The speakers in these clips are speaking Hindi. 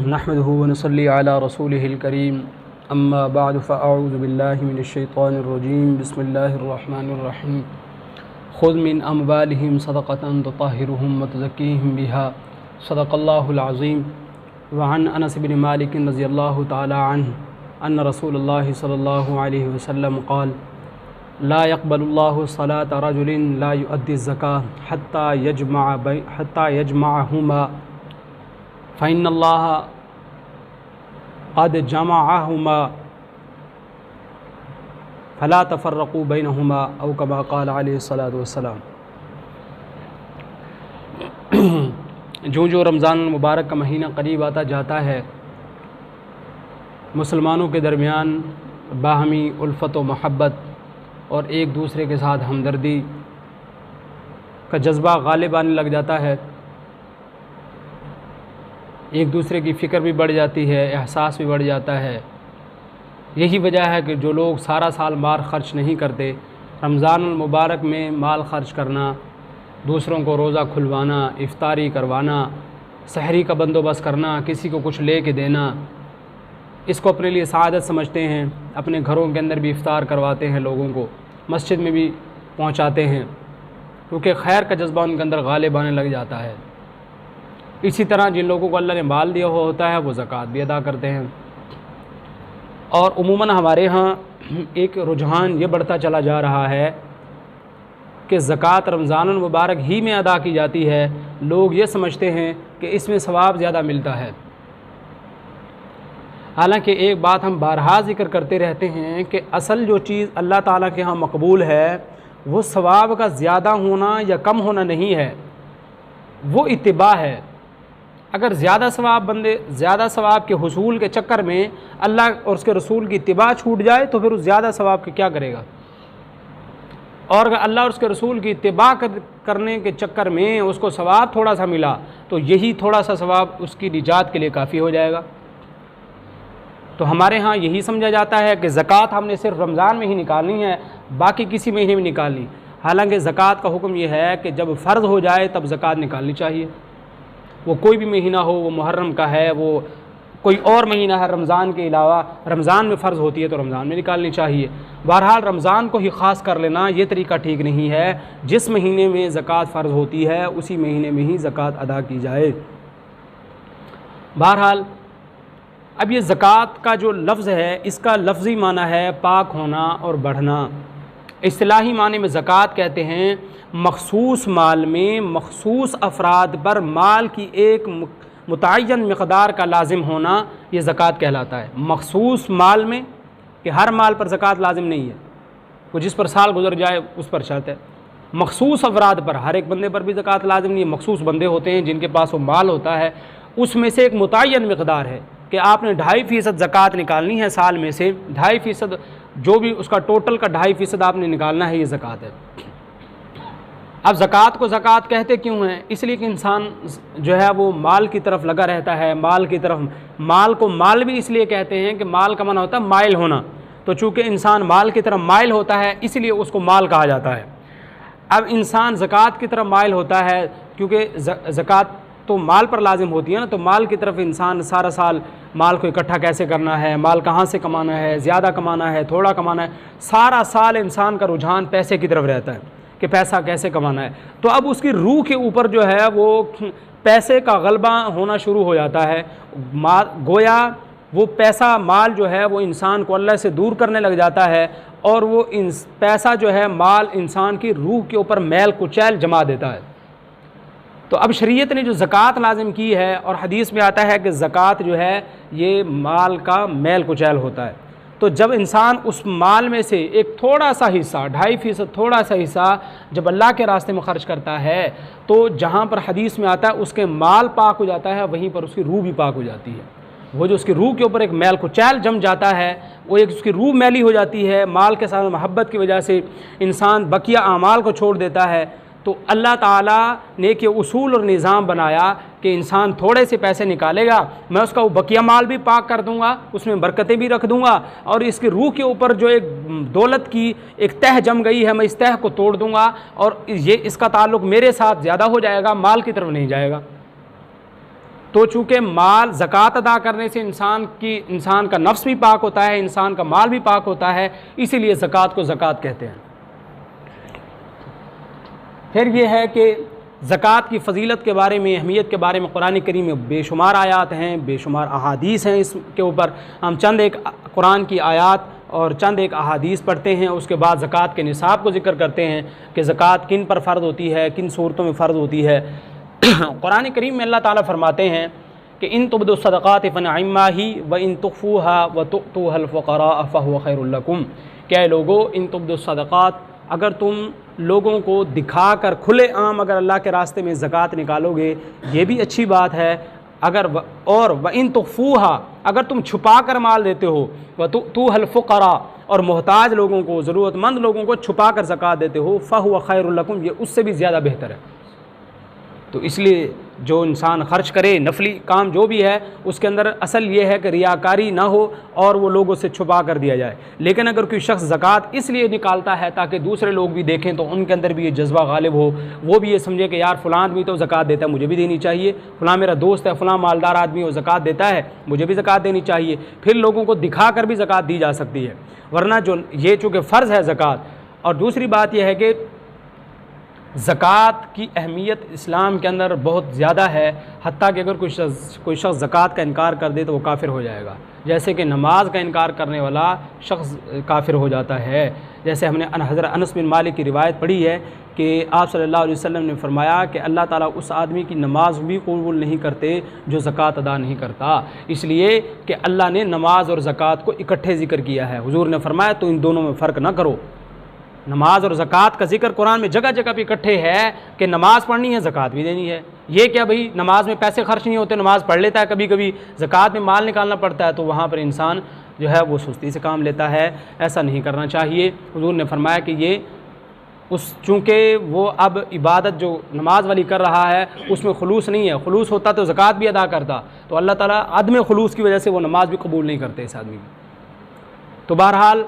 नहमदुहु व नसल्ली अला रसूलिहिल करीम अम्मा बअद फ़अऊज़ु बिल्लाहि मिनश्शैतानिर रजीम बिस्मिल्लाहिर रहमानिर रहीम खुज़ मिन अम्वालिहिम सदक़तन तुतहिरुहुम व तुज़क्कीहिम बिहा सदक़ल्लाहुल अज़ीम व अन अनस बिन मालिक रज़ियल्लाहु तआला अन्हु अन्न रसूलुल्लाहि सल्लल्लाहु अलैहि वसल्लम क़ाल ला यक़बलुल्लाहु सलाता रजुलिन ला युअद्दि ज़कात हत्ता यजमअहुमा फ़इन्नल्लाह क़द जमअहुमा फ़ला तफ़र्रक़ू बैनहुमा औ कमा क़ाल अलैहिस्सलातु वस्सलाम। जो रमज़ान मुबारक का महीना करीब आता जाता है, मुसलमानों के दरमियान बाहमी उल्फ़त व महब्बत और एक दूसरे के साथ हमदर्दी का जज्बा गालिब आने लग जाता है। एक दूसरे की फ़िक्र भी बढ़ जाती है, एहसास भी बढ़ जाता है। यही वजह है कि जो लोग सारा साल माल ख़र्च नहीं करते, रमज़ान मुबारक में माल ख़र्च करना, दूसरों को रोज़ा खुलवाना, इफ्तारी करवाना, सहरी का बंदोबस्त करना, किसी को कुछ ले के देना, इसको अपने लिए सआदत समझते हैं। अपने घरों के अंदर भी इफ्तार करवाते हैं, लोगों को मस्जिद में भी पहुंचाते हैं, क्योंकि खैर का जज्बा उनके अंदर गालिब आने लग जाता है। इसी तरह जिन लोगों को अल्लाह ने माल दिया हुआ होता है वो ज़कात भी अदा करते हैं। और उमूमन हमारे यहाँ एक रुझान ये बढ़ता चला जा रहा है कि ज़कात रमज़ान मुबारक ही में अदा की जाती है। लोग ये समझते हैं कि इसमें सवाब ज़्यादा मिलता है। हालांकि एक बात हम बारहा ज़िक्र करते रहते हैं कि असल जो चीज़ अल्लाह ताला के यहाँ मकबूल है वो सवाब का ज़्यादा होना या कम होना नहीं है, वो इत्तिबा है। अगर ज़्यादा सवाब के हुसूल के चक्कर में अल्लाह और उसके रसूल की इत्तिबा छूट जाए तो फिर उस ज़्यादा सवाब के क्या करेगा। और अगर अल्लाह और उसके रसूल की इत्तिबा करने के चक्कर में उसको सवाब थोड़ा सा मिला तो यही थोड़ा सा सवाब उसकी निजात के लिए काफ़ी हो जाएगा। तो हमारे यहाँ यही समझा जाता है कि ज़कात हमने सिर्फ रमज़ान में ही निकालनी है, बाकी किसी महीने में निकालनी। हालांकि ज़कात का हुक्म यह है कि जब फ़र्ज़ हो जाए तब ज़कात निकालनी चाहिए। वो कोई भी महीना हो, वो मुहर्रम का है, वो कोई और महीना है रमज़ान के अलावा, रमज़ान में फ़र्ज़ होती है तो रमज़ान में निकालनी चाहिए। बहरहाल रमज़ान को ही ख़ास कर लेना ये तरीका ठीक नहीं है। जिस महीने में ज़कात फ़र्ज़ होती है उसी महीने में ही ज़कात अदा की जाए। बहरहाल अब ये ज़कात का जो लफ्ज़ है इसका लफ्ज़ी माना है पाक होना और बढ़ना। इस्तिलाही माने में ज़कात कहते हैं मखसूस माल में मखसूस अफराद पर माल की एक मुतय्यन मिक़दार का लाजिम होना, ये ज़कात कहलाता है। मखसूस माल में कि हर माल पर ज़कात लाजिम नहीं है, वो जिस पर साल गुजर जाए उस पर शर्त है। मखसूस अफराद पर, हर एक बंदे पर भी ज़कात लाजिम नहीं है। मखसूस बंदे होते हैं जिनके पास वो माल होता है, उसमें से एक मुतय्यन मिक़दार है कि आपने 2.5% ज़कात निकालनी है साल में से। 2.5% जो भी उसका टोटल का 2.5% आपने निकालना है, ये ज़कात है। अब ज़कात को ज़कात कहते क्यों हैं? इसलिए कि इंसान जो है वो माल की तरफ लगा रहता है, माल की तरफ। माल को माल भी इसलिए कहते हैं कि माल का माना होता है माइल होना, तो चूँकि इंसान माल की तरफ माइल होता है इसलिए उसको माल कहा जाता है। अब इंसान ज़कात की तरफ माइल होता है क्योंकि ज़कात तो माल पर लाजिम होती है ना, तो माल की तरफ इंसान सारा साल माल को इकट्ठा कैसे करना है, माल कहाँ से कमाना है, ज़्यादा कमाना है, थोड़ा कमाना है, सारा साल इंसान का रुझान पैसे की तरफ रहता है कि पैसा कैसे कमाना है। तो अब उसकी रूह के ऊपर जो है वो पैसे का गलबा होना शुरू हो जाता है। गोया वो पैसा माल जो है वो इंसान को अल्लाह से दूर करने लग जाता है, और वो पैसा जो है माल इंसान की रूह के ऊपर मैल कुचैल जमा देता है। तो अब शरीयत ने जो ज़कात लाजिम की है, और हदीस में आता है कि ज़कात जो है ये माल का मैल कुचैल होता है। तो जब इंसान उस माल में से एक थोड़ा सा हिस्सा, 2.5% थोड़ा सा हिस्सा जब अल्लाह के रास्ते में ख़र्च करता है, तो जहाँ पर हदीस में आता है उसके माल पाक हो जाता है, वहीं पर उसकी रूह भी पाक हो जाती है। वो जो उसकी रूह के ऊपर एक मैल कुचैल जम जाता है, वो एक उसकी रूह मैली हो जाती है। माल के साथ मोहब्बत की वजह से इंसान बकिया आमाल को छोड़ देता है। तो अल्लाह ताला ने के उसूल और निज़ाम बनाया कि इंसान थोड़े से पैसे निकालेगा, मैं उसका वो बकिया माल भी पाक कर दूंगा, उसमें बरकतें भी रख दूंगा, और इसकी रूह के ऊपर जो एक दौलत की एक तह जम गई है मैं इस तह को तोड़ दूंगा, और ये इसका ताल्लुक़ मेरे साथ ज़्यादा हो जाएगा, माल की तरफ नहीं जाएगा। तो चूँकि माल ज़कात अदा करने से इंसान का नफ्स भी पाक होता है, इंसान का माल भी पाक होता है, इसीलिए ज़कात को ज़कात कहते हैं। फिर ये है कि ज़कात की फ़जीलत के बारे में, अहमियत के बारे में कुरान करीम में बेशुमार आयात हैं, बेशुमार अहादीस हैं। इसके ऊपर हम चंद एक कुरान की आयात और चंद एक अहादीस पढ़ते हैं, उसके बाद ज़कात के निसाब को ज़िक्र करते हैं कि ज़कात किन पर फ़र्ज़ होती है, किन सूरतों में फ़र्ज़ होती है। कुरान करीम में अल्लाह ताला फरमाते हैं कि इन तुब्दुस्सदक़ात फ़निअम्मा ही व इन तुख़्फ़ूहा व तु'तूहल फ़ुक़रा फ़हुव खैरुल लकुम। क्या लोगों, इन तुब्दुस्सदक़ात, अगर तुम लोगों को दिखाकर खुले आम अगर अल्लाह के रास्ते में ज़कात निकालोगे, ये भी अच्छी बात है। अगर और व इन तुख़्फ़ूहा, अगर तुम छुपा कर माल देते हो, व तु'तूहल फ़ुक़रा, और मोहताज लोगों को, ज़रूरतमंद लोगों को छुपा कर ज़कात देते हो, फ़हुव खैरुल लकुम, ये उससे भी ज़्यादा बेहतर है। तो इसलिए जो इंसान खर्च करे, नफली काम जो भी है, उसके अंदर असल ये है कि रियाकारी ना हो और वो लोगों से छुपा कर दिया जाए। लेकिन अगर कोई शख्स ज़कात इसलिए निकालता है ताकि दूसरे लोग भी देखें, तो उनके अंदर भी ये जज्बा गालिब हो, वो भी ये समझे कि यार फ़लाँ आदमी तो ज़कात देता है, मुझे भी देनी चाहिए, फ़लाँ मेरा दोस्त है, फ़लाँ मालदार आदमी वो ज़कात देता है, मुझे भी ज़कात देनी चाहिए। फिर लोगों को दिखा कर भी ज़कात दी जा सकती है, वरना जो ये चूँकि फ़र्ज़ है ज़कात। और दूसरी बात यह है कि ज़कात की अहमियत इस्लाम के अंदर बहुत ज़्यादा है, हत्ता कि अगर कोई शख्स ज़कात का इनकार कर दे तो वो काफ़िर हो जाएगा। जैसे कि नमाज का इनकार करने वाला शख्स काफ़िर हो जाता है। जैसे हमने हज़रत अनस बिन मालिक की रिवायत पढ़ी है कि आप सल्लल्लाहु अलैहि वसल्लम ने फरमाया कि अल्लाह ताला उस आदमी की नमाज भी कबूल नहीं करते जो ज़कात अदा नहीं करता, इसलिए कि अल्लाह ने नमाज और ज़कात को इकट्ठे ज़िक्र किया है। हुजूर ने फरमाया तो इन दोनों में फ़र्क ना करो। नमाज और ज़कात का जिक्र कुरान में जगह जगह पे इकट्ठे है कि नमाज पढ़नी है, ज़कात भी देनी है। ये क्या भाई, नमाज में पैसे खर्च नहीं होते, नमाज पढ़ लेता है, कभी कभी ज़कात में माल निकालना पड़ता है, तो वहाँ पर इंसान जो है वो सुस्ती से काम लेता है। ऐसा नहीं करना चाहिए। हुजूर ने फरमाया कि ये चूँकि वो अब इबादत जो नमाज वाली कर रहा है उसमें खुलूस नहीं है, खुलूस होता तो ज़कात भी अदा करता, तो अल्लाह ताला अदम खुलूस की वजह से वो नमाज भी कबूल नहीं करते इस आदमी की। तो बहरहाल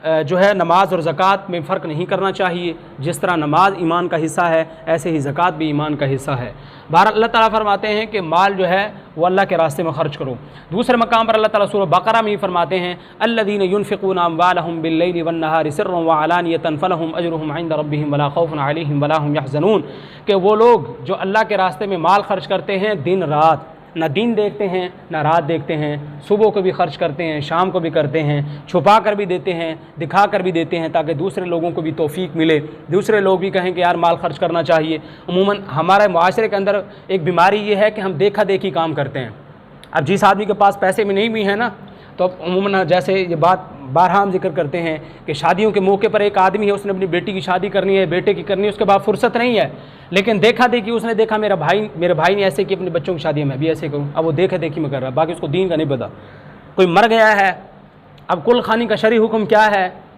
जो है नमाज और ज़कात में फ़र्क नहीं करना चाहिए। जिस तरह नमाज ईमान का हिस्सा है, ऐसे ही ज़कात भी ईमान का हिस्सा है। बहरहाल अल्लाह ताला फरमाते हैं कि माल जो है वो अल्लाह के रास्ते में ख़र्च करो। दूसरे मकाम पर अल्लाह ताला सूरह बकरा में ही फरमाते हैं, अल्लज़ीना युनफ़िक़ूना अम्वालहुम बिल्लैलि वन्नहारि सिर्रन व अलानियतन फलहुम अजरुहुम इंद रब्बिहिम वला खौफुन अलैहिम वला हुम यहज़नून। कि वो लोग जो अल्लाह के रास्ते में माल खर्च करते हैं दिन रात, ना दिन देखते हैं ना रात देखते हैं, सुबह को भी खर्च करते हैं, शाम को भी करते हैं, छुपा कर भी देते हैं, दिखा कर भी देते हैं, ताकि दूसरे लोगों को भी तौफीक मिले, दूसरे लोग भी कहें कि यार माल खर्च करना चाहिए। अमूमन हमारे माशरे के अंदर एक बीमारी ये है कि हम देखा देखी काम करते हैं। अब जिस आदमी के पास पैसे में नहीं भी है ना, तो अमूमन जैसे ये बात बारहा हम जिक्र करते हैं कि शादियों के मौके पर एक आदमी है, उसने अपनी बेटी की शादी करनी है, बेटे की करनी है, उसके बाद फुर्सत नहीं है, लेकिन देखा देखी उसने देखा मेरे भाई ने ऐसे की अपने बच्चों की शादी, मैं भी ऐसे करूँ, अब वो देखा देखी में कर रहा है, बाकी उसको दीन का नहीं पता। कोई मर गया है, अब कुल खानी का शरई हुक्म क्या है,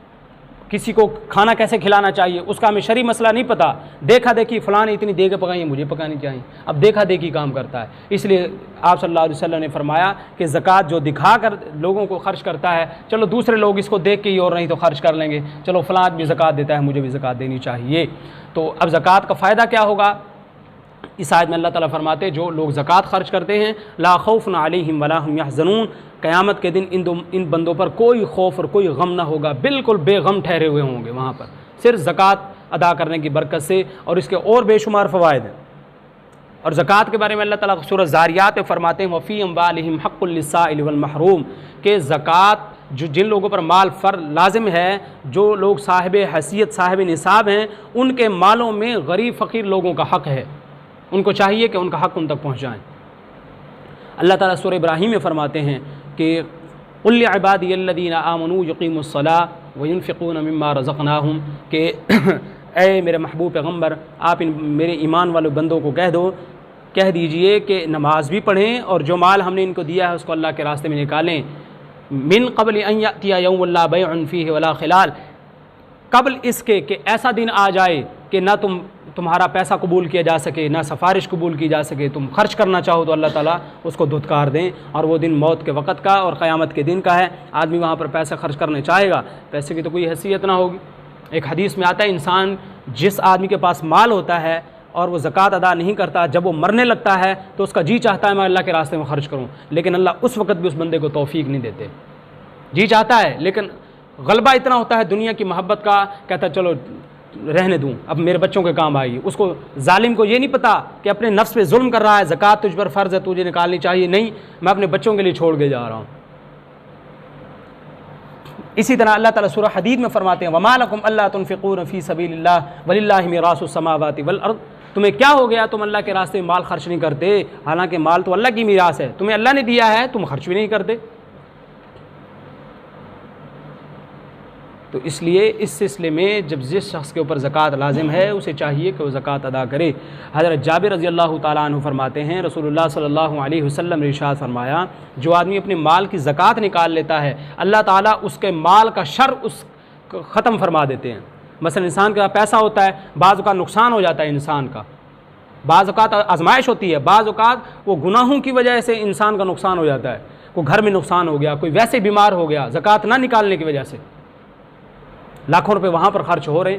किसी को खाना कैसे खिलाना चाहिए, उसका हमें शरई मसला नहीं पता, देखा देखी फ़लाँ ने इतनी देगे पकाई है, मुझे पकानी चाहिए, अब देखा देखी काम करता है। इसलिए आप सल्लल्लाहु अलैहि वसल्लम ने फरमाया कि ज़कात जो दिखा कर लोगों को खर्च करता है, चलो दूसरे लोग इसको देख के ही और नहीं तो खर्च कर लेंगे, चलो फ़लाँ आदमी ज़कात देता है, मुझे भी ज़कात देनी चाहिए। तो अब ज़कात का फ़ायदा क्या होगा, इस आयत में अल्लाह ताला फरमाते जो लोग ज़कात खर्च करते हैं, ला खौफ़ुन अलैहिम वला हुम यहज़नून, क़यामत के दिन इन बंदों पर कोई खौफ और कोई गम ना होगा, बिल्कुल बेगम ठहरे हुए होंगे वहाँ पर, सिर्फ ज़कात अदा करने की बरकत से। और इसके और बेशुमार फ़वाइद हैं। और ज़कात के बारे में अल्लाह ताला सूरह ज़ारियात में फरमाते हैं, वफ़ी अम्वालिहिम हक़्क़ुल लिस्साइल वल महरूम, के ज़कात जो जिन लोगों पर माल लाजिम है, जो लोग साहिब हैसियत साहिब निसाब हैं, उनके मालों में गरीब फ़कीर लोगों का हक़ है, उनको चाहिए कि उनका हक़ उन तक पहुँचाएँ। अल्लाह ताला सूरह इब्राहीम में फरमाते हैं कि कुल या इबादियल्लज़ीना आमनू युक़ीमुस्सलाह व युनफ़िक़ूना मिम्मा रज़क़नाहुम, के ऐ मेरे महबूब पैगम्बर, आप इन मेरे ईमान वाले बंदों को कह दीजिए कि नमाज भी पढ़ें और जो माल हमने इनको दिया है उसको अल्लाह के रास्ते में निकालें। मिन क़ब्ल अन यअतिया यौमुन ला बैउन फ़ीहि वला ख़िलाल, कबल इसके कि ऐसा दिन आ जाए कि ना तुम्हारा पैसा कबूल किया जा सके, ना सिफारिश कबूल की जा सके, तुम खर्च करना चाहो तो अल्लाह ताला उसको धुतकार दें। और वो दिन मौत के वक़्त का और क़यामत के दिन का है। आदमी वहाँ पर पैसा खर्च करने चाहेगा, पैसे की तो कोई हैसियत ना होगी। एक हदीस में आता है, इंसान जिस आदमी के पास माल होता है और वो ज़कात अदा नहीं करता, जब वो मरने लगता है तो उसका जी चाहता है मैं अल्लाह के रास्ते में ख़र्च करूँ, लेकिन अल्लाह उस वक़्त भी उस बंदे को तौफीक नहीं देते। जी चाहता है लेकिन गलबा इतना होता है दुनिया की मोहब्बत का, कहता है चलो रहने दूँ, अब मेरे बच्चों के काम आएगी। उसको जालिम को ये नहीं पता कि अपने नफ्स पे जुल्म कर रहा है, ज़कात तुझ पर फ़र्ज़ है, तुझे निकालनी चाहिए, नहीं मैं अपने बच्चों के लिए छोड़ के जा रहा हूँ। इसी तरह अल्लाह ताला सूरह हदीद में फरमाते हैं वमा लकुम अल्ला तुनफ़िक़ून फ़ी सबीलिल्लाह वलिल्लाहि मीरासुस समावाति वल अर्द, तुम्हें क्या हो गया तुम अल्लाह के रास्ते में माल खर्च नहीं करते, हालांकि माल तो अल्लाह की मीरास है, तुम्हें अल्लाह ने दिया है, तुम खर्च भी नहीं करते। तो इसलिए इस सिलसिले में जब जिस शख्स के ऊपर ज़कात लाजिम है उसे चाहिए कि वो ज़कात अदा करे। हज़रत जाबिर रज़ी अल्लाह ताला अन्हु फरमाते हैं रसूलुल्लाह सल्लल्लाहु अलैहि वसल्लम ने इरशाद फरमाया, जो आदमी अपने माल की ज़कात निकाल लेता है अल्लाह ताला उसके माल का शर उस ख़त्म फरमा देते हैं। मसलन इंसान का पैसा होता है, बाज़ औक़ात नुकसान हो जाता है इंसान का, बाज़ औक़ात आजमाइश होती है, बाज़ औक़ात वो गुनाहों की वजह से इंसान का नुकसान हो जाता है, कोई घर में नुकसान हो गया, कोई वैसे बीमार हो गया ज़कात ना निकालने की वजह से, लाखों रुपए वहाँ पर खर्च हो रहे,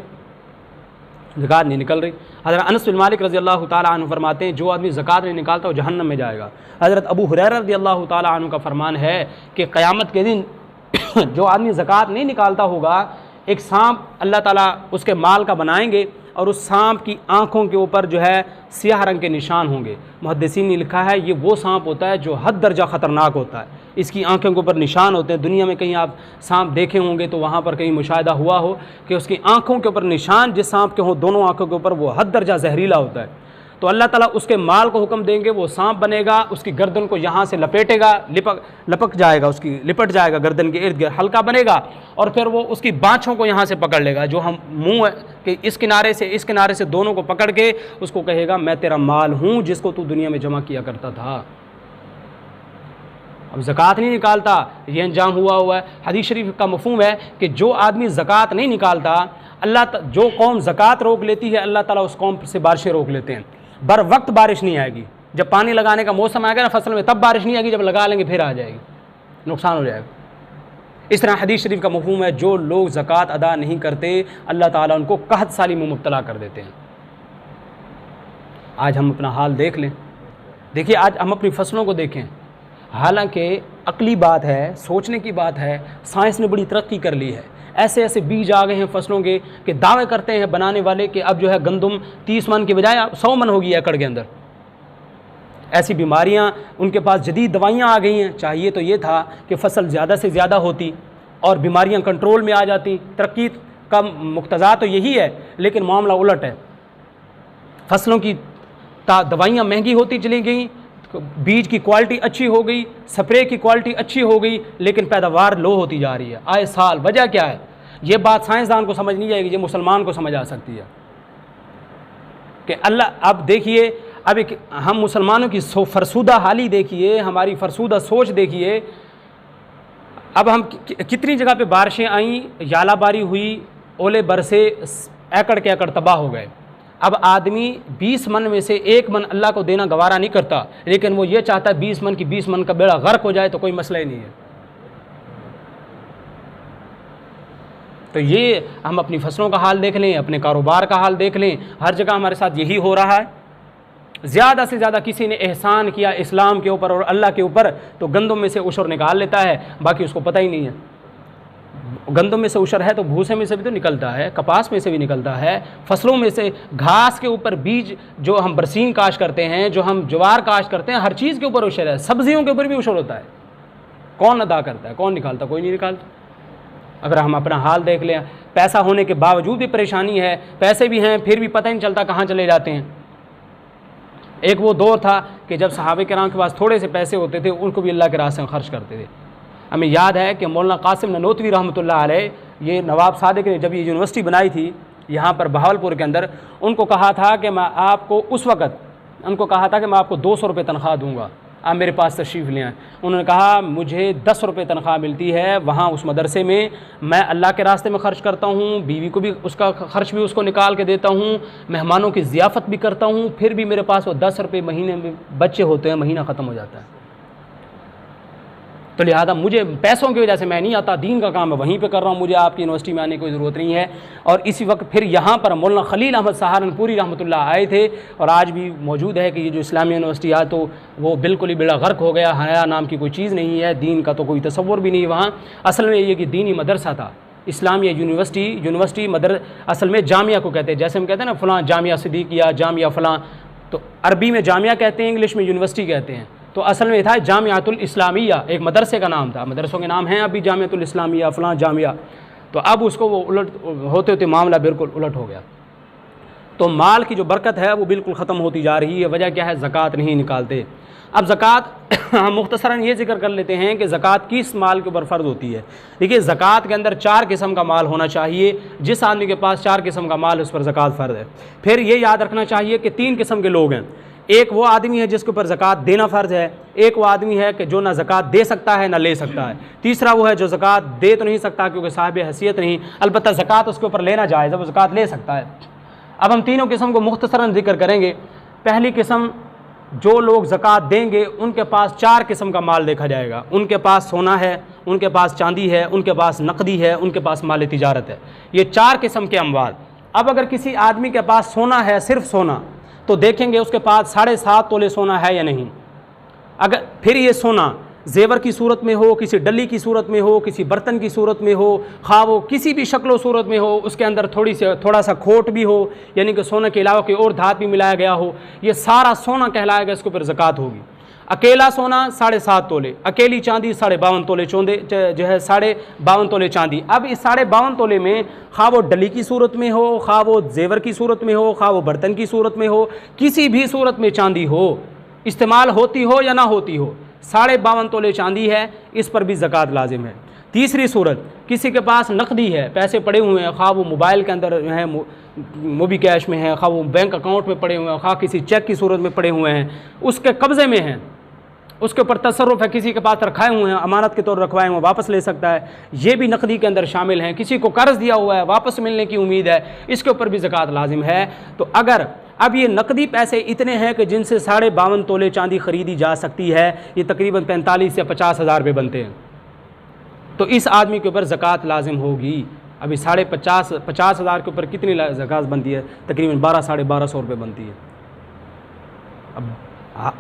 ज़कात नहीं निकल रही। हज़रत अनस बिन मालिक रज़ी अल्लाह ताला अन्हु फरमाते हैं जो आदमी ज़कात नहीं निकालता वो जहन्नम में जाएगा। हज़रत अबू हुरैरा रज़ी अल्लाह ताला अन्हु का फरमान है कि क़यामत के दिन जो आदमी ज़कात नहीं निकालता होगा, एक सांप अल्लाह ताला उसके माल का बनाएंगे और उस सांप की आँखों के ऊपर जो है सियाह रंग के निशान होंगे। मुहद्दिसीन ने लिखा है ये वो सांप होता है जो हद दर्जा ख़तरनाक होता है, इसकी आँखों के ऊपर निशान होते हैं। दुनिया में कहीं आप सांप देखे होंगे तो वहाँ पर कहीं मुशाहिदा हुआ हो कि उसकी आँखों के ऊपर निशान जिस सांप के हों दोनों आँखों के ऊपर, वो हद दर्जा जहरीला होता है। तो अल्लाह ताला उसके माल को हुक्म देंगे, वो सांप बनेगा, उसकी गर्दन को यहाँ से लपेटेगा, लपक जाएगा, उसकी लिपट जाएगा गर्दन के इर्द गिर्द, हल्का बनेगा, और फिर वो उसकी बाँछों को यहाँ से पकड़ लेगा, जो हम मुँह के इस किनारे से दोनों को पकड़ के उसको कहेगा मैं तेरा माल हूँ जिसको तू दुनिया में जमा किया करता था। अब ज़कात नहीं निकालता, ये अंजाम हुआ है। हदीस शरीफ का मफ़हूम है कि जो आदमी ज़कात नहीं निकालता, जो कौम ज़कात रोक लेती है अल्लाह ताला उस कौम से बारिशें रोक लेते हैं। बर वक्त बारिश नहीं आएगी, जब पानी लगाने का मौसम आएगा ना फसल में तब बारिश नहीं आएगी, जब लगा लेंगे फिर आ जाएगी, नुकसान हो जाएगा। इस तरह हदीस शरीफ का मफ़हूम है जो लोग ज़कात अदा नहीं करते अल्लाह ताला उनको कहत साली में मुब्तला कर देते हैं। आज हम अपना हाल देख लें, देखिए आज हम अपनी फसलों को देखें, हालांकि अकली बात है, सोचने की बात है, साइंस ने बड़ी तरक्की कर ली है, ऐसे ऐसे बीज आ गए हैं फसलों के कि दावे करते हैं बनाने वाले कि अब जो है गंदम 30 मन के बजाय 100 मन होगी एकड़ के अंदर। ऐसी बीमारियां, उनके पास जदीद दवाइयां आ गई हैं। चाहिए तो ये था कि फसल ज़्यादा से ज़्यादा होती और बीमारियां कंट्रोल में आ जाती। तरक्की का मुक्तज़ा तो यही है, लेकिन मामला उलट है। फसलों की दवाइयाँ महंगी होती चली गई, बीज की क्वालिटी अच्छी हो गई, स्प्रे की क्वालिटी अच्छी हो गई, लेकिन पैदावार लो होती जा रही है आए साल। वजह क्या है? ये बात साइंसदान को समझ नहीं आएगी, ये मुसलमान को समझ आ सकती है कि अल्लाह। अब देखिए, अब एक हम मुसलमानों की फरसूदा हाली देखिए, हमारी फरसूदा सोच देखिए। अब हम कितनी जगह पे बारिशें आईं, यालाबारी हुई, ओले बरसे, एकड़ के एकड़ तबाह हो गए। अब आदमी 20 मन में से 1 मन अल्लाह को देना गवारा नहीं करता, लेकिन वो ये चाहता है 20 मन की 20 मन का बेड़ा गर्क हो जाए तो कोई मसला ही नहीं है। तो ये हम अपनी फसलों का हाल देख लें, अपने कारोबार का हाल देख लें, हर जगह हमारे साथ यही हो रहा है। ज़्यादा से ज़्यादा किसी ने एहसान किया इस्लाम के ऊपर और अल्लाह के ऊपर तो गंदम में से उशर निकाल लेता है, बाकी उसको पता ही नहीं है। गंदम में से उशर है तो भूसे में से भी तो निकलता है, कपास में से भी निकलता है, फसलों में से, घास के ऊपर बीज जो हम बरसीन काश्त करते हैं, जो हम ज्वार काश्त करते हैं, हर चीज़ के ऊपर उशर है। सब्जियों के ऊपर भी उशर होता है। कौन अदा करता है? कौन निकालता? कोई नहीं निकालता। अगर हम अपना हाल देख लें, पैसा होने के बावजूद भी परेशानी है, पैसे भी हैं फिर भी पता ही नहीं चलता कहाँ चले जाते हैं। एक वो दौर था कि जब सहाबे किराम के पास थोड़े से पैसे होते थे, उनको भी अल्लाह के रास्ते में खर्च करते थे। हमें याद है कि मौलाना कासिम ननोतवी रहमतुल्लाह अलैह, ये नवाब सादिक ने जब ये यूनिवर्सिटी बनाई थी यहाँ पर बहावलपुर के अंदर, उनको कहा था कि मैं आपको उस वक़्त उनको कहा था कि मैं आपको 200 रुपये तनख्वाह दूँगा, आप मेरे पास तशरीफ़ ले आएँ। उन्होंने कहा मुझे 10 रुपये तनख्वाह मिलती है, वहाँ उस मदरसे में मैं अल्लाह के रास्ते में ख़र्च करता हूँ, बीवी को भी उसका ख़र्च भी उसको निकाल के देता हूँ, मेहमानों की ज़ियाफ़त भी करता हूँ, फिर भी मेरे पास वो 10 रुपये महीने में बच्चे होते हैं, महीना ख़त्म हो जाता है। तो लिहाजा मुझे पैसों की वजह से मैं नहीं आता, दीन का काम मैं वहीं पे कर रहा हूँ, मुझे आपकी यूनिवर्सिटी में आने की कोई ज़रूरत नहीं है। और इसी वक्त फिर यहाँ पर मौलाना खलील अहमद सहारनपुरी रहमतुल्लाह आए थे और आज भी मौजूद है कि ये जो इस्लामी यूनिवर्सिटी है तो वो बिल्कुल ही बेड़ा गर्क हो गया, हया नाम की कोई चीज़ नहीं है, दीन का तो कोई तसव्वुर भी नहीं है वहाँ। असल में ये कि दीनी मदरसा था, इस्लामिया यूनिवर्सिटी असल में जामिया को कहते हैं, जैसे हम कहते हैं ना फ़लाँ जामिया सिद्दीकिया, जामिया फ़लाँ, तो अरबी में जामिया कहते हैं, इंग्लिश में यूनिवर्सिटी कहते हैं। तो असल में था जामियातुल इस्लामिया, एक मदरसे का नाम था, मदरसों के नाम हैं अभी जामियातुल इस्लामिया फ़लाँ जामिया। तो अब उसको वो उलट होते होते मामला बिल्कुल उलट हो गया। तो माल की जो बरकत है वो बिल्कुल ख़त्म होती जा रही है। वजह क्या है? ज़कात नहीं निकालते। अब ज़कात हम मुख्तसरन ये जिक्र कर लेते हैं कि ज़कात किस माल के ऊपर फ़र्ज़ होती है। देखिए, ज़कात के अंदर 4 किस्म का माल होना चाहिए। जिस आदमी के पास 4 किस्म का माल, उस पर ज़कात फ़र्ज़ है। फिर ये याद रखना चाहिए कि 3 किस्म के लोग हैं। एक वो आदमी है जिसके ऊपर ज़कात देना फ़र्ज़ है, एक वो आदमी है कि जो ना ज़कात दे सकता है ना ले सकता है, तीसरा वो है जो ज़कात दे तो नहीं सकता क्योंकि साहिब हैसियत नहीं, अलबत्ता ज़कात उसके ऊपर लेना जायज़ है, वो ज़कात ले सकता है। अब हम तीनों किस्म को मुख्तसरन जिक्र करेंगे। पहली किस्म, जो लोग ज़कात देंगे उनके पास 4 किस्म का माल देखा जाएगा। उनके पास सोना है, उनके पास चांदी है, उनके पास नकदी है, उनके पास माल तिजारत है। ये 4 किस्म के अमवाल। अब अगर किसी आदमी के पास सोना है, सिर्फ सोना, तो देखेंगे उसके पास 7.5 तोले सोना है या नहीं। अगर फिर ये सोना जेवर की सूरत में हो, किसी डली की सूरत में हो, किसी बर्तन की सूरत में हो, खा वो किसी भी शक्ल सूरत में हो, उसके अंदर थोड़ा सा खोट भी हो, यानी कि सोने के अलावा कोई और धात भी मिलाया गया हो, ये सारा सोना कहलाएगा, इसके ऊपर ज़कात होगी। अकेला सोना 7.5 तोले, अकेली चांदी 52.5 तोले चौंदे जो है 52.5 तोले चांदी। अब इस 52.5 तोले में खा वो डली की सूरत में हो, खा वो जेवर की सूरत में हो, खा वो बर्तन की सूरत में हो, किसी भी सूरत में चांदी हो, इस्तेमाल होती हो या ना होती हो, 52.5 तोले चांदी है, इस पर भी ज़कात लाजिम है। तीसरी सूरत, किसी के पास नकदी है, पैसे पड़े हुए हैं, खा वो मोबाइल के अंदर है, मोबी कैश में है, खा वो बैंक अकाउंट में पड़े हुए हैं, खा किसी चेक की सूरत में पड़े हुए हैं, उसके कब्ज़े में हैं, उसके ऊपर तसर्रुफ़ है, किसी के पास रखाए हुए हैं, अमानत के तौर रखवाए हुए, वापस ले सकता है, ये भी नकदी के अंदर शामिल हैं। किसी को कर्ज़ दिया हुआ है, वापस मिलने की उम्मीद है, इसके ऊपर भी ज़कात लाजिम है। तो अगर अब ये नकदी पैसे इतने हैं कि जिनसे 52.5 तोले चांदी ख़रीदी जा सकती है, ये तकरीबन 45 से 50 हज़ार रुपये बनते हैं, तो इस आदमी के ऊपर ज़कात लाजिम होगी। अभी 50 हज़ार के ऊपर कितनी ज़कात बनती है? तकरीबन 1200-1250 रुपये बनती है। अब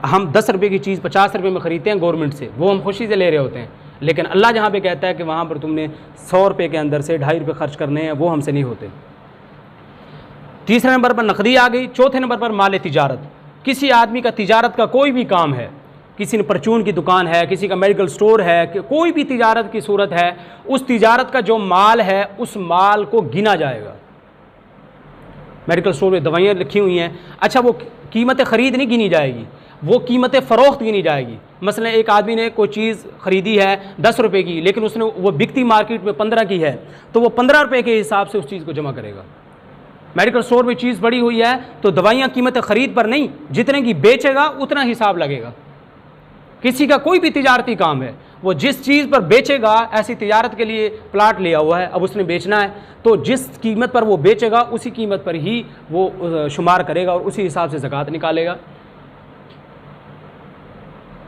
हम 10 रुपये की चीज़ 50 रुपये में ख़रीदते हैं गवर्नमेंट से, वो हम खुशी से ले रहे होते हैं, लेकिन अल्लाह जहाँ पे कहता है कि वहाँ पर तुमने 100 रुपये के अंदर से 2.5 रुपये खर्च करने हैं, वो हमसे नहीं होते। तीसरे नंबर पर नकदी आ गई। चौथे नंबर पर माल तिजारत। किसी आदमी का तिजारत का कोई भी काम है, किसी ने परचून की दुकान है, किसी का मेडिकल स्टोर है, कि कोई भी तिजारत की सूरत है, उस तिजारत का जो माल है उस माल को गिना जाएगा। मेडिकल स्टोर में दवाइयाँ लिखी हुई हैं, अच्छा वो कीमत ख़रीद नहीं गिनी जाएगी, वो कीमत फ़रोख्त गिनी जाएगी। मसलन एक आदमी ने कोई चीज़ ख़रीदी है 10 रुपये की, लेकिन उसने वो बिकती मार्केट में 15 की है, तो वो 15 रुपये के हिसाब से उस चीज़ को जमा करेगा। मेडिकल स्टोर में चीज़ पड़ी हुई है तो दवाइयाँ कीमत ख़रीद पर नहीं, जितने की बेचेगा उतना हिसाब लगेगा। किसी का कोई भी तिजारती काम है, वो जिस चीज़ पर बेचेगा, ऐसी तिजारत के लिए प्लाट लिया हुआ है, अब उसने बेचना है, तो जिस कीमत पर वो बेचेगा उसी कीमत पर ही वो शुमार करेगा और उसी हिसाब से ज़कात निकालेगा।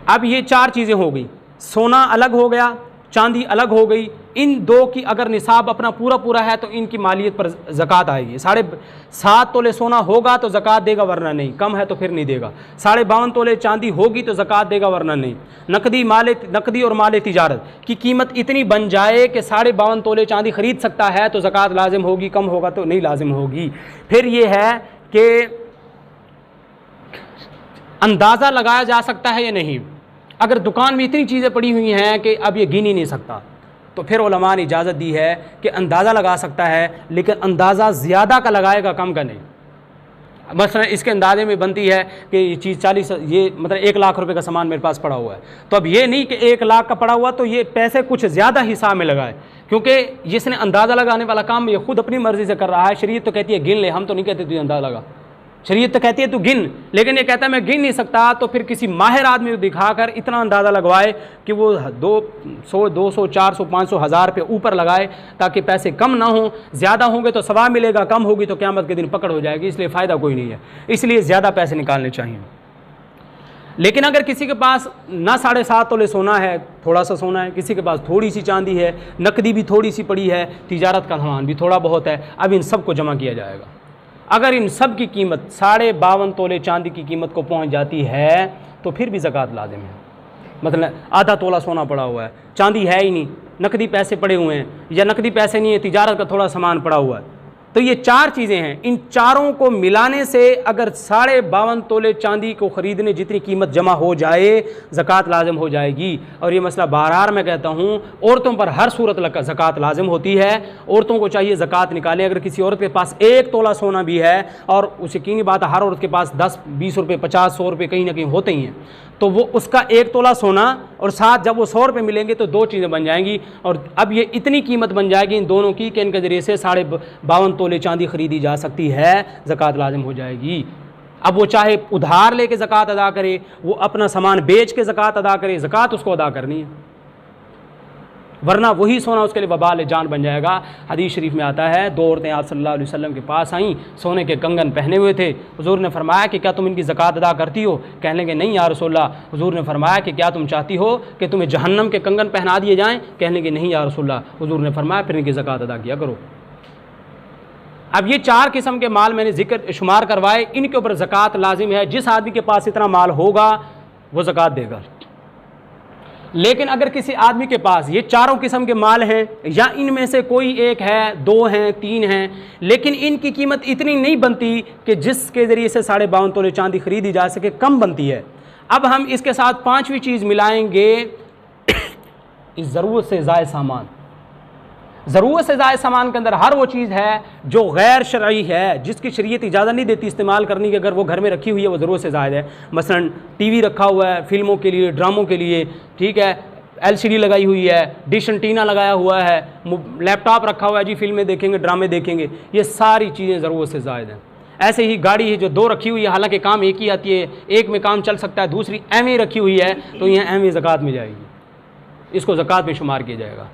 अब ये 4 चीज़ें हो गई, सोना अलग हो गया, चांदी अलग हो गई। इन दो की अगर निसाब अपना पूरा है तो इनकी मालियत पर ज़कात आएगी। 7.5 तोले सोना होगा तो ज़कात देगा, वरना नहीं। कम है तो फिर नहीं देगा। 52.5 तोले चांदी होगी तो ज़कात देगा, वरना नहीं। नकदी और माल तिजारत की कीमत इतनी बन जाए कि 52.5 तोले चांदी खरीद सकता है तो ज़कात लाजिम होगी, कम होगा तो नहीं लाजिम होगी। फिर ये है कि अंदाज़ा लगाया जा सकता है या नहीं। अगर दुकान में इतनी चीज़ें पड़ी हुई हैं कि अब ये गिन ही नहीं सकता, तो फिर उलमा ने इजाज़त दी है कि अंदाज़ा लगा सकता है, लेकिन अंदाज़ा ज़्यादा का लगाएगा, कम का नहीं। मसलन इसके अंदाजे में बनती है कि ये चीज़ 40, ये मतलब 1 लाख रुपए का सामान मेरे पास पड़ा हुआ है, तो अब ये नहीं कि 1 लाख का पड़ा हुआ तो ये पैसे कुछ ज़्यादा हिसाब में लगाए, क्योंकि जिसने अंदाज़ा लगाने वाला काम ये खुद अपनी मर्ज़ी से कर रहा है। शरीयत तो कहती है गिन ले, हम तो नहीं कहते तू अंदाज़ा लगा। शरीयत तो कहती है तू गिन, लेकिन ये कहता है मैं गिन नहीं सकता, तो फिर किसी माहिर आदमी को दिखाकर इतना अंदाज़ा लगवाए कि वो 200, 200, 400, 500, 1000 रुपये ऊपर लगाए, ताकि पैसे कम ना हों। ज़्यादा होंगे तो सवाब मिलेगा, कम होगी तो क़यामत के दिन पकड़ हो जाएगी, इसलिए फ़ायदा कोई नहीं है। इसलिए ज़्यादा पैसे निकालने चाहिए। लेकिन अगर किसी के पास ना 7.5 तोले सोना है, थोड़ा सा सोना है, किसी के पास थोड़ी सी चांदी है, नकदी भी थोड़ी सी पड़ी है, तिजारत का सामान भी थोड़ा बहुत है, अब इन सब को जमा किया जाएगा। अगर इन सब की कीमत 52.5 तोले चांदी की कीमत को पहुंच जाती है तो फिर भी ज़कात लाजिम है। मतलब आधा तोला सोना पड़ा हुआ है, चांदी है ही नहीं, नकदी पैसे पड़े हुए हैं, या नकदी पैसे नहीं है, तिजारत का थोड़ा सामान पड़ा हुआ है, तो ये 4 चीज़ें हैं। इन चारों को मिलाने से अगर 52.5 तोले चांदी को ख़रीदने जितनी कीमत जमा हो जाए, ज़कात लाजिम हो जाएगी। और ये मसला बार मैं कहता हूँ, औरतों पर हर सूरत ज़कात लाजिम होती है। औरतों को चाहिए ज़कात निकालें। अगर किसी औरत के पास 1 तोला सोना भी है, और उस यकीनी बात है हर औरत के पास 10-20 रुपये 50-100 रुपये कहीं ना कहीं होते ही हैं, तो वो उसका 1 तोला सोना और साथ जब वो 100 रुपये मिलेंगे तो 2 चीज़ें बन जाएंगी। और अब ये इतनी कीमत बन जाएगी इन दोनों की कि इनके ज़रिए से 52.5 तोले चांदी खरीदी जा सकती है, ज़कात लाजिम हो जाएगी। अब वो चाहे उधार लेके ज़कात अदा करे, वो अपना सामान बेच के ज़कात अदा करे, ज़कात उसको अदा करनी है, वरना वही सोना उसके लिए वबाल जान बन जाएगा। हदीस शरीफ में आता है, 2 औरतें आप सल्लल्लाहु अलैहि वसल्लम के पास आईं, सोने के कंगन पहने हुए थे। हुजूर ने फरमाया कि क्या तुम इनकी ज़कात अदा करती हो? कहने लगे नहीं या रसूलल्लाह। हुजूर ने फरमाया कि क्या तुम चाहती हो कि तुम्हें जहन्नम के कंगन पहना दिए जाएँ? कहने लगे नहीं या रसूलल्लाह। हुजूर ने फरमाया फिर इनकी ज़कात अदा किया करो। अब ये 4 किस्म के माल मैंने जिक्र शुमार करवाए, इनके ऊपर ज़कात लाजिम है। जिस आदमी के पास इतना माल होगा वो ज़कात देगा। लेकिन अगर किसी आदमी के पास ये 4 किस्म के माल हैं, या इनमें से कोई एक है, 2 हैं, 3 हैं, लेकिन इनकी कीमत इतनी नहीं बनती कि जिसके ज़रिए से 52.5 तोले चांदी खरीदी जा सके, कम बनती है, अब हम इसके साथ 5वीं चीज़ मिलाएंगे, इस ज़रूरत से ज़ायद सामान। ज़रूरत से ज़ायद सामान के अंदर हर वो चीज़ है जो गैर शरई है, जिसकी शरीयत इजाज़त नहीं देती इस्तेमाल करने की, अगर वो घर में रखी हुई है वो ज़रूरत से ज़ायद है। मसलन टीवी रखा हुआ है फिल्मों के लिए, ड्रामों के लिए, ठीक है, LCD लगाई हुई है, डिश एंटीना लगाया हुआ है, लैपटॉप रखा हुआ है, जी फिल्में देखेंगे, ड्रामे देखेंगे, ये सारी चीज़ें ज़रूरत से ज़ायद हैं। ऐसे ही गाड़ी है जो 2 रखी हुई है, हालांकि काम एक ही आती है, एक में काम चल सकता है, दूसरी एवं रखी हुई है, तो यह एवं ज़कात में जाएगी, इसको ज़कात में शुमार किया जाएगा।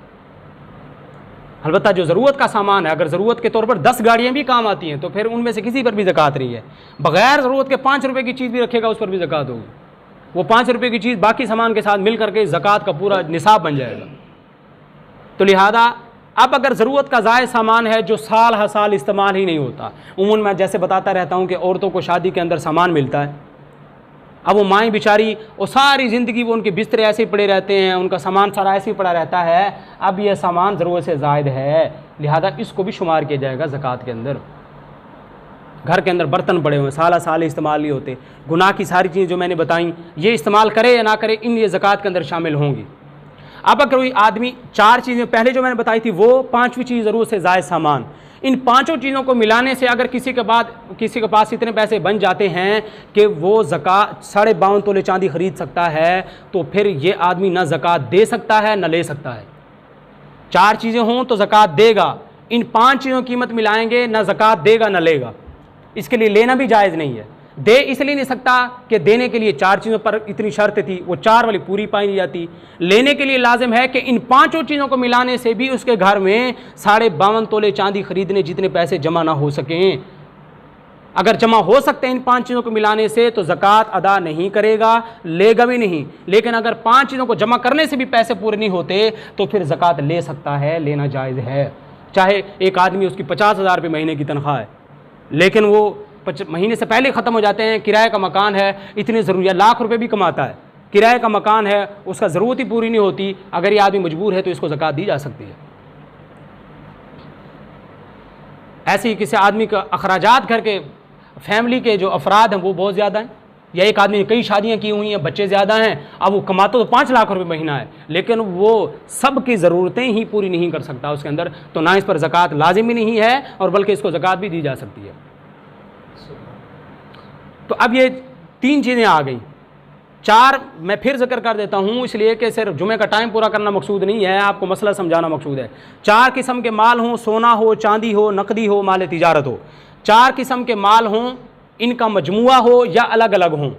अलबत्ता जो ज़रूरत का सामान है, अगर ज़रूरत के तौर पर 10 गाड़ियाँ भी काम आती हैं तो फिर उनमें से किसी पर भी ज़कात नहीं है। बग़ैर ज़रूरत के 5 रुपये की चीज़ भी रखेगा उस पर भी ज़कात होगी। वो 5 रुपये की चीज़ बाकी सामान के साथ मिल करके ज़कात का पूरा निसाब बन जाएगा। तो लिहाजा अब अगर ज़रूरत का ज़ायद सामान है जो साल हर साल इस्तेमाल ही नहीं होता, उमूमन मैं जैसे बताता रहता हूँ कि औरतों को शादी के अंदर सामान मिलता है, अब वो माएँ बेचारी वो सारी ज़िंदगी वो उनके बिस्तर ऐसे ही पड़े रहते हैं, उनका सामान सारा ऐसे ही पड़ा रहता है। अब यह सामान ज़रूरत से ज़ायद है, लिहाजा इसको भी शुमार किया जाएगा ज़कात के अंदर। घर के अंदर बर्तन पड़े हुए साल साल इस्तेमाल नहीं होते, गुनाह की सारी चीज़ें जो मैंने बताई, ये इस्तेमाल करे या ना करे, इन ये ज़कात के अंदर शामिल होंगी। अब अगर कोई आदमी 4 चीज़ें पहले जो मैंने बताई थी, वो 5वीं चीज़ ज़रूरत से ज़ायद सामान, इन 5 चीज़ों को मिलाने से अगर किसी के पास इतने पैसे बन जाते हैं कि वो ज़कात 52.5 तोले चांदी खरीद सकता है, तो फिर ये आदमी ना ज़कात दे सकता है ना ले सकता है। 4 चीज़ें हों तो ज़कात देगा, इन 5 चीज़ों की कीमत मिलाएंगे ना ज़कात देगा ना लेगा। इसके लिए लेना भी जायज़ नहीं है। दे इसलिए नहीं सकता कि देने के लिए 4 चीज़ों पर इतनी शर्त थी, वो 4 वाली पूरी पाई नहीं जाती। लेने के लिए लाजिम है कि इन 5 चीज़ों को मिलाने से भी उसके घर में 52.5 तोले चांदी खरीदने जितने पैसे जमा ना हो सकें। अगर जमा हो सकते हैं इन 5 चीज़ों को मिलाने से तो ज़कात अदा नहीं करेगा, लेगा भी नहीं। लेकिन अगर 5 चीज़ों को जमा करने से भी पैसे पूरे नहीं होते तो फिर ज़कात ले सकता है, लेना जायज़ है। चाहे एक आदमी उसकी 50,000 रुपये महीने की तनख्वाह है, लेकिन वो महीने से पहले ख़त्म हो जाते हैं, किराए का मकान है, इतनी ज़रूरियात, लाख रुपए भी कमाता है, किराए का मकान है, उसका ज़रूरत ही पूरी नहीं होती, अगर ये आदमी मजबूर है तो इसको ज़कात दी जा सकती है। ऐसे ही किसी आदमी का अखराजात घर के फैमिली के जो अफराद हैं वो बहुत ज़्यादा हैं, या एक आदमी ने कई शादियाँ की हुई हैं, बच्चे ज़्यादा हैं, अब वो कमाता तो 5 लाख रुपए महीना है, लेकिन वो सब की ज़रूरतें ही पूरी नहीं कर सकता उसके अंदर, तो ना इस पर ज़कात लाजिम ही नहीं है और बल्कि इसको ज़कात भी दी जा सकती है। तो अब ये 3 चीज़ें आ गई। 4 मैं फिर जिक्र कर देता हूँ, इसलिए कि सिर्फ जुमे का टाइम पूरा करना मकसूद नहीं है, आपको मसला समझाना मकसूद है। 4 किस्म के माल हों, सोना हो, चांदी हो, नकदी हो, माल तिजारत हो। 4 किस्म के माल हों, इनका मजमुआ हो या अलग अलग हों।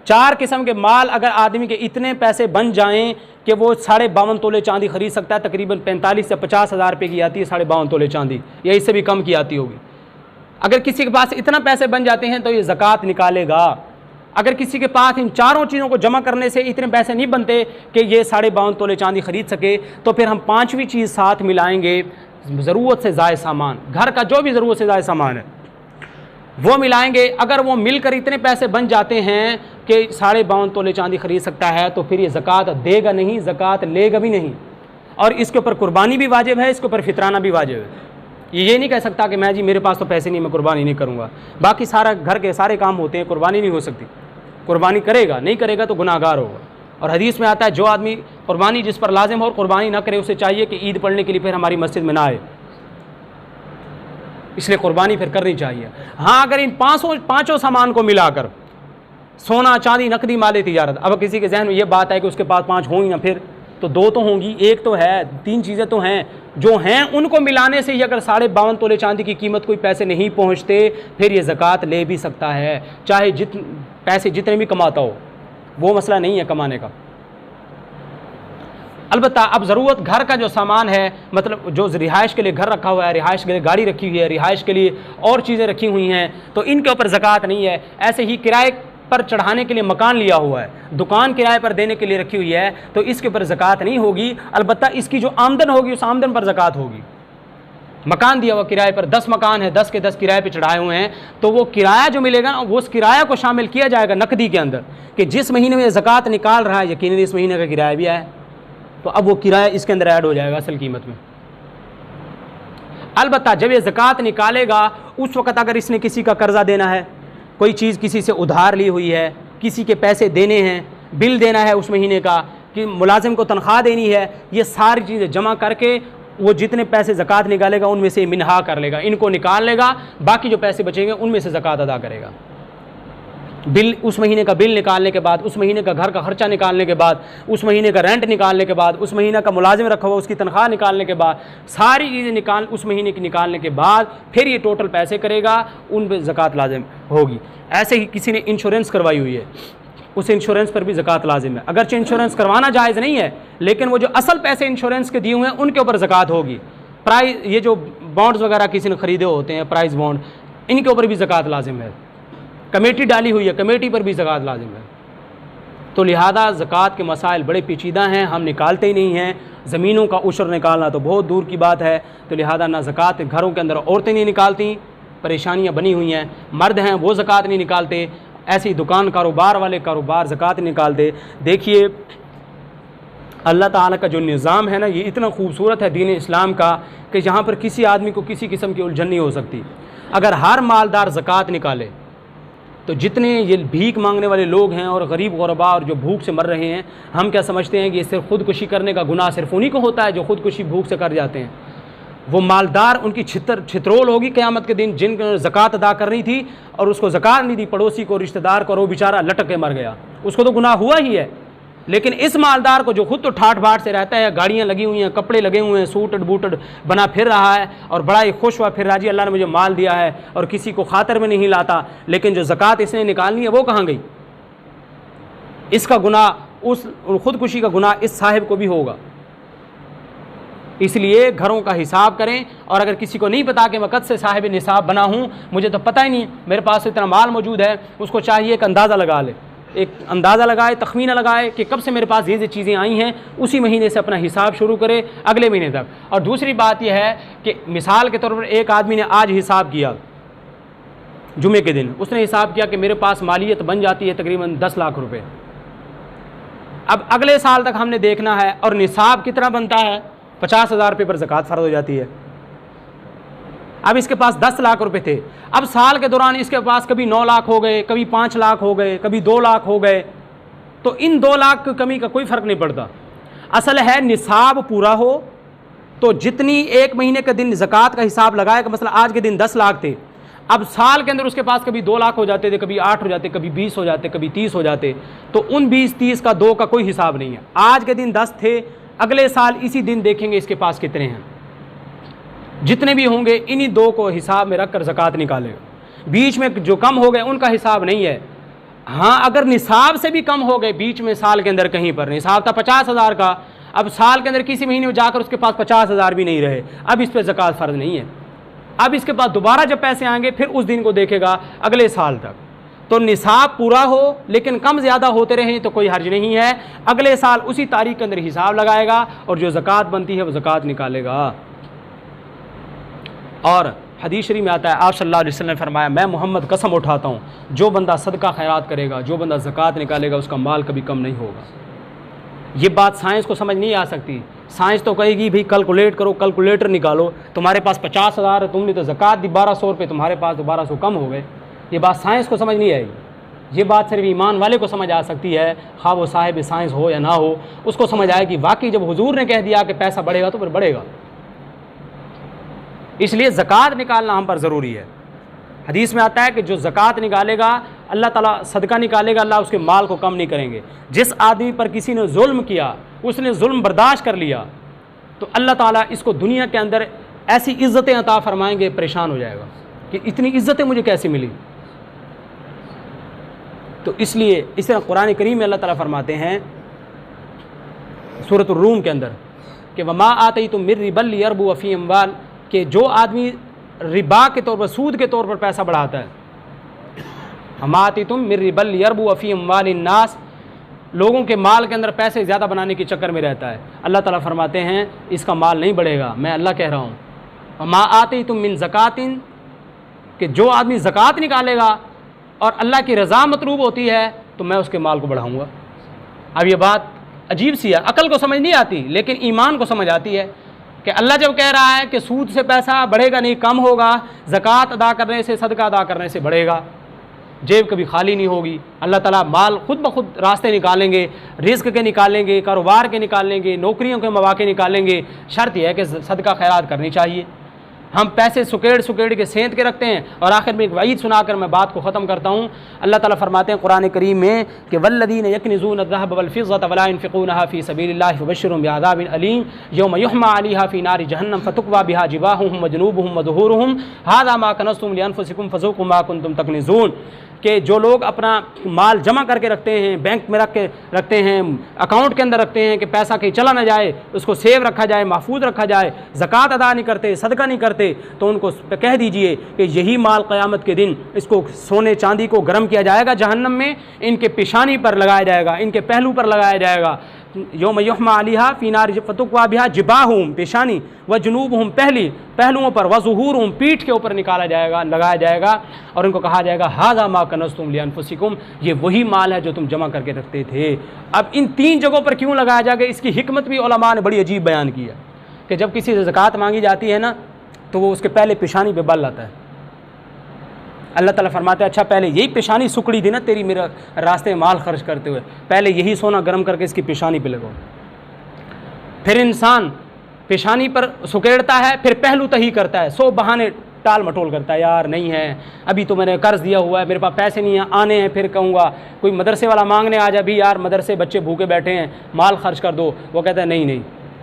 4 किस्म के माल अगर आदमी के इतने पैसे बन जाएं कि वो 52.5 तोले चांदी खरीद सकता है, तकरीबन 45 से 50 हज़ार रुपये की आती है 52.5 तोले चांदी, या इससे भी कम की आती होगी। अगर किसी के पास इतना पैसे बन जाते हैं तो ये ज़कात निकालेगा। अगर किसी के पास इन चारों चीज़ों को जमा करने से इतने पैसे नहीं बनते कि ये 52.5 तोले चांदी खरीद सके, तो फिर हम पांचवी चीज़ साथ मिलाएंगे, ज़रूरत से ज़ायद सामान, घर का जो भी ज़रूरत से ज़ायद सामान है वो मिलाएंगे। अगर वो मिलकर इतने पैसे बन जाते हैं कि 52.5 तोले चांदी खरीद सकता है, तो फिर ये ज़कात देगा नहीं, ज़कात लेगा भी नहीं। और इसके ऊपर कुर्बानी भी वाजिब है, इसके ऊपर फितराना भी वाजिब है। ये नहीं कह सकता कि मैं जी मेरे पास तो पैसे नहीं, मैं कुर्बानी नहीं करूँगा। बाकी सारा घर के सारे काम होते हैं, कुर्बानी नहीं हो सकती। कुर्बानी करेगा, नहीं करेगा तो गुनाहगार होगा। और हदीस में आता है, जो आदमी कुर्बानी जिस पर लाजिम हो और कुर्बानी ना करे, उसे चाहिए कि ईद पढ़ने के लिए फिर हमारी मस्जिद में ना आए, इसलिए कुर्बानी फिर करनी चाहिए। हाँ, अगर इन पाँचों सामान को मिलाकर सोना, चांदी, नकदी, माले तिजारत, अब किसी के जहन में ये बात है कि उसके पास 5 होंगी ना, फिर तो 2 तो होंगी, 1 तो है, 3 चीज़ें तो हैं, जो हैं उनको मिलाने से ही अगर 52.5 तोले चांदी की कीमत कोई पैसे नहीं पहुँचते, फिर ये ज़कात ले भी सकता है, चाहे पैसे जितने भी कमाता हो, वो मसला नहीं है कमाने का। अलबत्ता अब ज़रूरत घर का जो सामान है, मतलब जो रिहाइश के लिए घर रखा हुआ है, रिहाइश के लिए गाड़ी रखी हुई है, रिहाइश के लिए और चीज़ें रखी हुई हैं, तो इनके ऊपर ज़कात नहीं है। ऐसे ही किराए पर चढ़ाने के लिए मकान लिया हुआ है, दुकान किराए पर देने के लिए रखी हुई है, तो इसके ऊपर ज़कात नहीं होगी। अलबत्ता इसकी जो आमदन होगी उस आमदन पर ज़कात होगी। मकान दिया हुआ किराए पर, 10 मकान है, 10 के 10 किराए पे चढ़ाए हुए हैं, तो वो किराया जो मिलेगा ना, वो उस किराया को शामिल किया जाएगा नकदी के अंदर, कि जिस महीने में ज़कात निकाल रहा है यकीनन इस महीने का किराया भी आया, तो अब वो किराया इसके अंदर ऐड हो जाएगा असल कीमत में। अलबत्ता जब ये ज़कात निकालेगा उस वक़्त अगर इसने किसी का कर्ज़ा देना है, कोई चीज़ किसी से उधार ली हुई है, किसी के पैसे देने हैं, बिल देना है उस महीने का, कि मुलाजिम को तनख्वाह देनी है, ये सारी चीज़ें जमा करके वो जितने पैसे ज़कात निकालेगा उनमें से मिनहा कर लेगा, इनको निकाल लेगा, बाकी जो पैसे बचेंगे उनमें से ज़कात अदा करेगा। बिल, उस महीने का बिल निकालने के बाद, उस महीने का घर का खर्चा निकालने के बाद, उस महीने का रेंट निकालने के बाद, उस महीने का मुलाजिम रखा हुआ उसकी तनख्वाह निकालने के बाद, सारी चीज़ें उस महीने की निकालने के बाद फिर ये टोटल पैसे करेगा, उन पर ज़कात लाजिम होगी। ऐसे ही किसी ने इंश्योरेंस करवाई हुई है, उस इंश्योरेंस पर भी ज़कात लाजिम है। अगरचे इंश्योरेंस करवाना जायज़ नहीं है, लेकिन वो जो असल पैसे इंश्योरेंस के दिए हुए हैं उनके ऊपर ज़कात होगी। प्राइस, ये जो बॉन्ड्स वगैरह किसी ने ख़रीदे होते हैं, प्राइस बॉन्ड, इनके ऊपर भी ज़कात लाजिम है। कमेटी डाली हुई है, कमेटी पर भी ज़कात लाजिम है। तो लिहाजा ज़कात के मसाइल बड़े पेचीदा हैं, हम निकालते ही नहीं हैं। ज़मीनों का उशर निकालना तो बहुत दूर की बात है। तो लिहाजा ना ज़कात घरों के अंदर औरतें नहीं निकालती, परेशानियां बनी हुई हैं। मर्द हैं वो ज़कात नहीं निकालते, ऐसी दुकान कारोबार वाले कारोबार ज़कात नहीं निकालते। देखिए अल्लाह ताला का जो निज़ाम है ना, ये इतना खूबसूरत है दीन इस्लाम का, कि यहाँ पर किसी आदमी को किसी किस्म की उलझन नहीं हो सकती। अगर हर मालदार ज़कात निकाले तो जितने ये भीख मांगने वाले लोग हैं और गरीब गुरबा और जो भूख से मर रहे हैं, हम क्या समझते हैं कि ये सिर्फ ख़ुदकुशी करने का गुनाह सिर्फ उन्हीं को होता है जो ख़ुदकुशी भूख से कर जाते हैं। वो मालदार, उनकी छितरोल होगी क़यामत के दिन, जिनको ज़कात अदा करनी थी और उसको ज़कात नहीं दी, पड़ोसी को, रिश्तेदार को, और वो बेचारा लटक के मर गया, उसको तो गुनाह हुआ ही है। लेकिन इस मालदार को जो खुद तो ठाठ बाट से रहता है, गाड़ियाँ लगी हुई हैं, कपड़े लगे हुए हैं, सूटड बूटड बना फिर रहा है और बड़ा ही खुश हुआ फिर राजी, अल्लाह ने मुझे माल दिया है, और किसी को खातर में नहीं लाता, लेकिन जो ज़कात इसने निकालनी है वो कहाँ गई? इसका गुनाह, उस खुदकुशी का गुनाह इस साहिब को भी होगा। इसलिए घरों का हिसाब करें, और अगर किसी को नहीं पता कि मैं कद से साहिब निसाब बना हूँ, मुझे तो पता ही नहीं, मेरे पास तो इतना माल मौजूद है, उसको चाहिए एक अंदाज़ा लगा ले, एक अंदाज़ा लगाए, तखमीना लगाए कि कब से मेरे पास ये चीज़ें आई हैं, उसी महीने से अपना हिसाब शुरू करे अगले महीने तक। और दूसरी बात यह है कि मिसाल के तौर पर एक आदमी ने आज हिसाब किया, जुमे के दिन उसने हिसाब किया कि मेरे पास मालियत बन जाती है तकरीबन 10 लाख रुपए। अब अगले साल तक हमने देखना है, और निसाब कितना बनता है? 50,000 रुपये पर ज़कात फ़र्ज़ हो जाती है। अब इसके पास 10 लाख रुपए थे, अब साल के दौरान इसके पास कभी 9 लाख हो गए, कभी 5 लाख हो गए, कभी 2 लाख हो गए, तो इन 2 लाख की कमी का कोई फ़र्क नहीं पड़ता। असल है निसाब पूरा हो तो जितनी एक महीने के दिन ज़कात का हिसाब लगाएगा, मसला आज के दिन 10 लाख थे, अब साल के अंदर उसके पास कभी 2 लाख हो जाते थे, कभी 8 हो जाते, कभी 20 हो जाते, कभी 30 हो जाते, तो उन 20-30 का 2 का कोई हिसाब नहीं है। आज के दिन 10 थे, अगले साल इसी दिन देखेंगे इसके पास कितने हैं, जितने भी होंगे इन्हीं 2 को हिसाब में रख कर ज़कात निकालेगा। बीच में जो कम हो गए उनका हिसाब नहीं है। हाँ, अगर निसाब से भी कम हो गए बीच में, साल के अंदर कहीं पर निसाब था 50,000 का, अब साल के अंदर किसी महीने में जाकर उसके पास 50,000 भी नहीं रहे, अब इस पर ज़कात फ़र्ज़ नहीं है। अब इसके पास दोबारा जब पैसे आएंगे फिर उस दिन को देखेगा अगले साल तक। तो निसाब पूरा हो लेकिन कम ज़्यादा होते रहें तो कोई हर्ज नहीं है। अगले साल उसी तारीख के अंदर हिसाब लगाएगा और जो ज़कात बनती है वो ज़कात निकालेगा। और हदीस शरीफ में आता है, आप सल्लल्लाहु अलैहि वसल्लम ने फरमाया, मैं मोहम्मद कसम उठाता हूँ, जो बंदा सदका खैरात करेगा, जो बंदा ज़कात निकालेगा, उसका माल कभी कम नहीं होगा। ये बात साइंस को समझ नहीं आ सकती। साइंस तो कहेगी भाई कैलकुलेट करो, कैलकुलेटर निकालो, तुम्हारे पास 50,000 है, तुमने तो ज़कात दी 1200 रुपये, तुम्हारे पास तो 1200 कम हो गए। ये बात साइंस को समझ नहीं आएगी। ये बात सिर्फ ईमान वाले को समझ आ सकती है, खा वो साहिब साइंस हो या ना हो, उसको समझ आए कि वाकई जब हुजूर ने कह दिया कि पैसा बढ़ेगा तो फिर बढ़ेगा। इसलिए ज़कात निकालना हम पर ज़रूरी है। हदीस में आता है कि जो ज़कात निकालेगा, अल्लाह ताला सदका निकालेगा, अल्लाह उसके माल को कम नहीं करेंगे। जिस आदमी पर किसी ने जुल्म किया, उसने जुल्म बर्दाश्त कर लिया, तो अल्लाह ताला इसको दुनिया के अंदर ऐसी इज़्ज़तें अता फरमाएंगे, परेशान हो जाएगा कि इतनी इज़्ज़तें मुझे कैसे मिली। तो इसलिए इस तरह कुरान करीम में अल्लाह ताला फरमाते हैं सूरत रूम के अंदर कि वमा आतईतुम मिर रिबल लियरबू फी अमवाल, कि जो आदमी रिबा के तौर पर, सूद के तौर पर पैसा बढ़ाता है, वमा आतईतुम मिर रिबल लियरबू फी अमवाल अन्नास, लोगों के माल के अंदर पैसे ज़्यादा बनाने के चक्कर में रहता है, अल्लाह ताला फरमाते हैं इसका माल नहीं बढ़ेगा। मैं अल्लाह कह रहा हूँ, वमा आतईतुम मिन ज़कातिन, कि जो आदमी ज़कात निकालेगा और अल्लाह की रज़ा मतलूब होती है तो मैं उसके माल को बढ़ाऊँगा। अब ये बात अजीब सी है, अकल को समझ नहीं आती, लेकिन ईमान को समझ आती है कि अल्लाह जब कह रहा है कि सूद से पैसा बढ़ेगा नहीं, कम होगा, ज़कात अदा करने से, सदका अदा करने से बढ़ेगा, जेब कभी खाली नहीं होगी, अल्लाह ताला माल खुद ब खुद रास्ते निकालेंगे, रिज़्क़ के निकालेंगे, कारोबार के निकालेंगे, नौकरियों के मौके निकालेंगे। शर्त यह है कि सदका खैरात करनी चाहिए। हम पैसे सुकेड़ के सेंध के रखते हैं। और आखिर में एक वईद सुनाकर मैं बात को ख़त्म करता हूँ। अल्लाह ताला फरमाते हैं कुरान करीम में कि वल्लज़ीन यकनिज़ून अज़्ज़हब वल-फ़िज़्ज़त वला युनफ़िक़ूनहा फ़ी सबीलिल्लाहि फ़बश्शिरहुम बिअज़ाबिन अलीम यौम युहमा अलैहा फ़ी नारि जहन्नम फ़तुक्वा बिहा जिबाहुहुम व जुनूबुहुम व ज़ुहूरुहुम हाज़ा मा कनज़्तुम लिअन्फ़ुसिकुम फ़ज़ूक़ू मा कुन्तुम तकनिज़ून, कि जो लोग अपना माल जमा करके रखते हैं, बैंक में रखते हैं, अकाउंट के अंदर रखते हैं कि पैसा कहीं चला ना जाए, उसको सेव रखा जाए, महफूज रखा जाए, ज़कात अदा नहीं करते, सदका नहीं करते, तो उनको कह दीजिए कि यही माल क़यामत के दिन इसको सोने चांदी को गर्म किया जाएगा जहन्नम में, इनके पेशानी पर लगाया जाएगा, इनके पहलू पर लगाया जाएगा। यौम युहमा अलैहा फ़ी नारि फ़तुक्वा बिहा जिबाहुम, पेशानी, व जुनूबहुम, पहलुओं पर, व ज़ुहूरुहुम, पीठ के ऊपर निकाला जाएगा, लगाया जाएगा, और उनको कहा जाएगा हाज़ा मा कनज़्तुम लिअन्फ़ुसिकुम, ये वही माल है जो तुम जमा करके रखते थे। अब इन 3 जगहों पर क्यों लगाया जाएगा, इसकी हिकमत भी उलमा ने बड़ी अजीब बयान की है कि जब किसी से ज़कात मांगी जाती है ना, तो वो उसके पहले पेशानी पे बल आता है। अल्लाह ताला फरमाते हैं अच्छा पहले यही पेशानी सुकड़ी थी ना तेरी मेरा रास्ते में माल खर्च करते हुए, पहले यही सोना गर्म करके इसकी पेशानी पे लगाओ। फिर इंसान पेशानी पर सुकेड़ता है, फिर पहलू तही करता है, 100 बहाने टाल मटोल करता है, यार नहीं है, अभी तो मैंने कर्ज दिया हुआ है, मेरे पास पैसे नहीं है, आने हैं, फिर कहूँगा कोई मदरसे वाला मांगने आ जाए, भी यार मदरसे बच्चे भूखे बैठे हैं, माल खर्च कर दो, वो कहता है नहीं।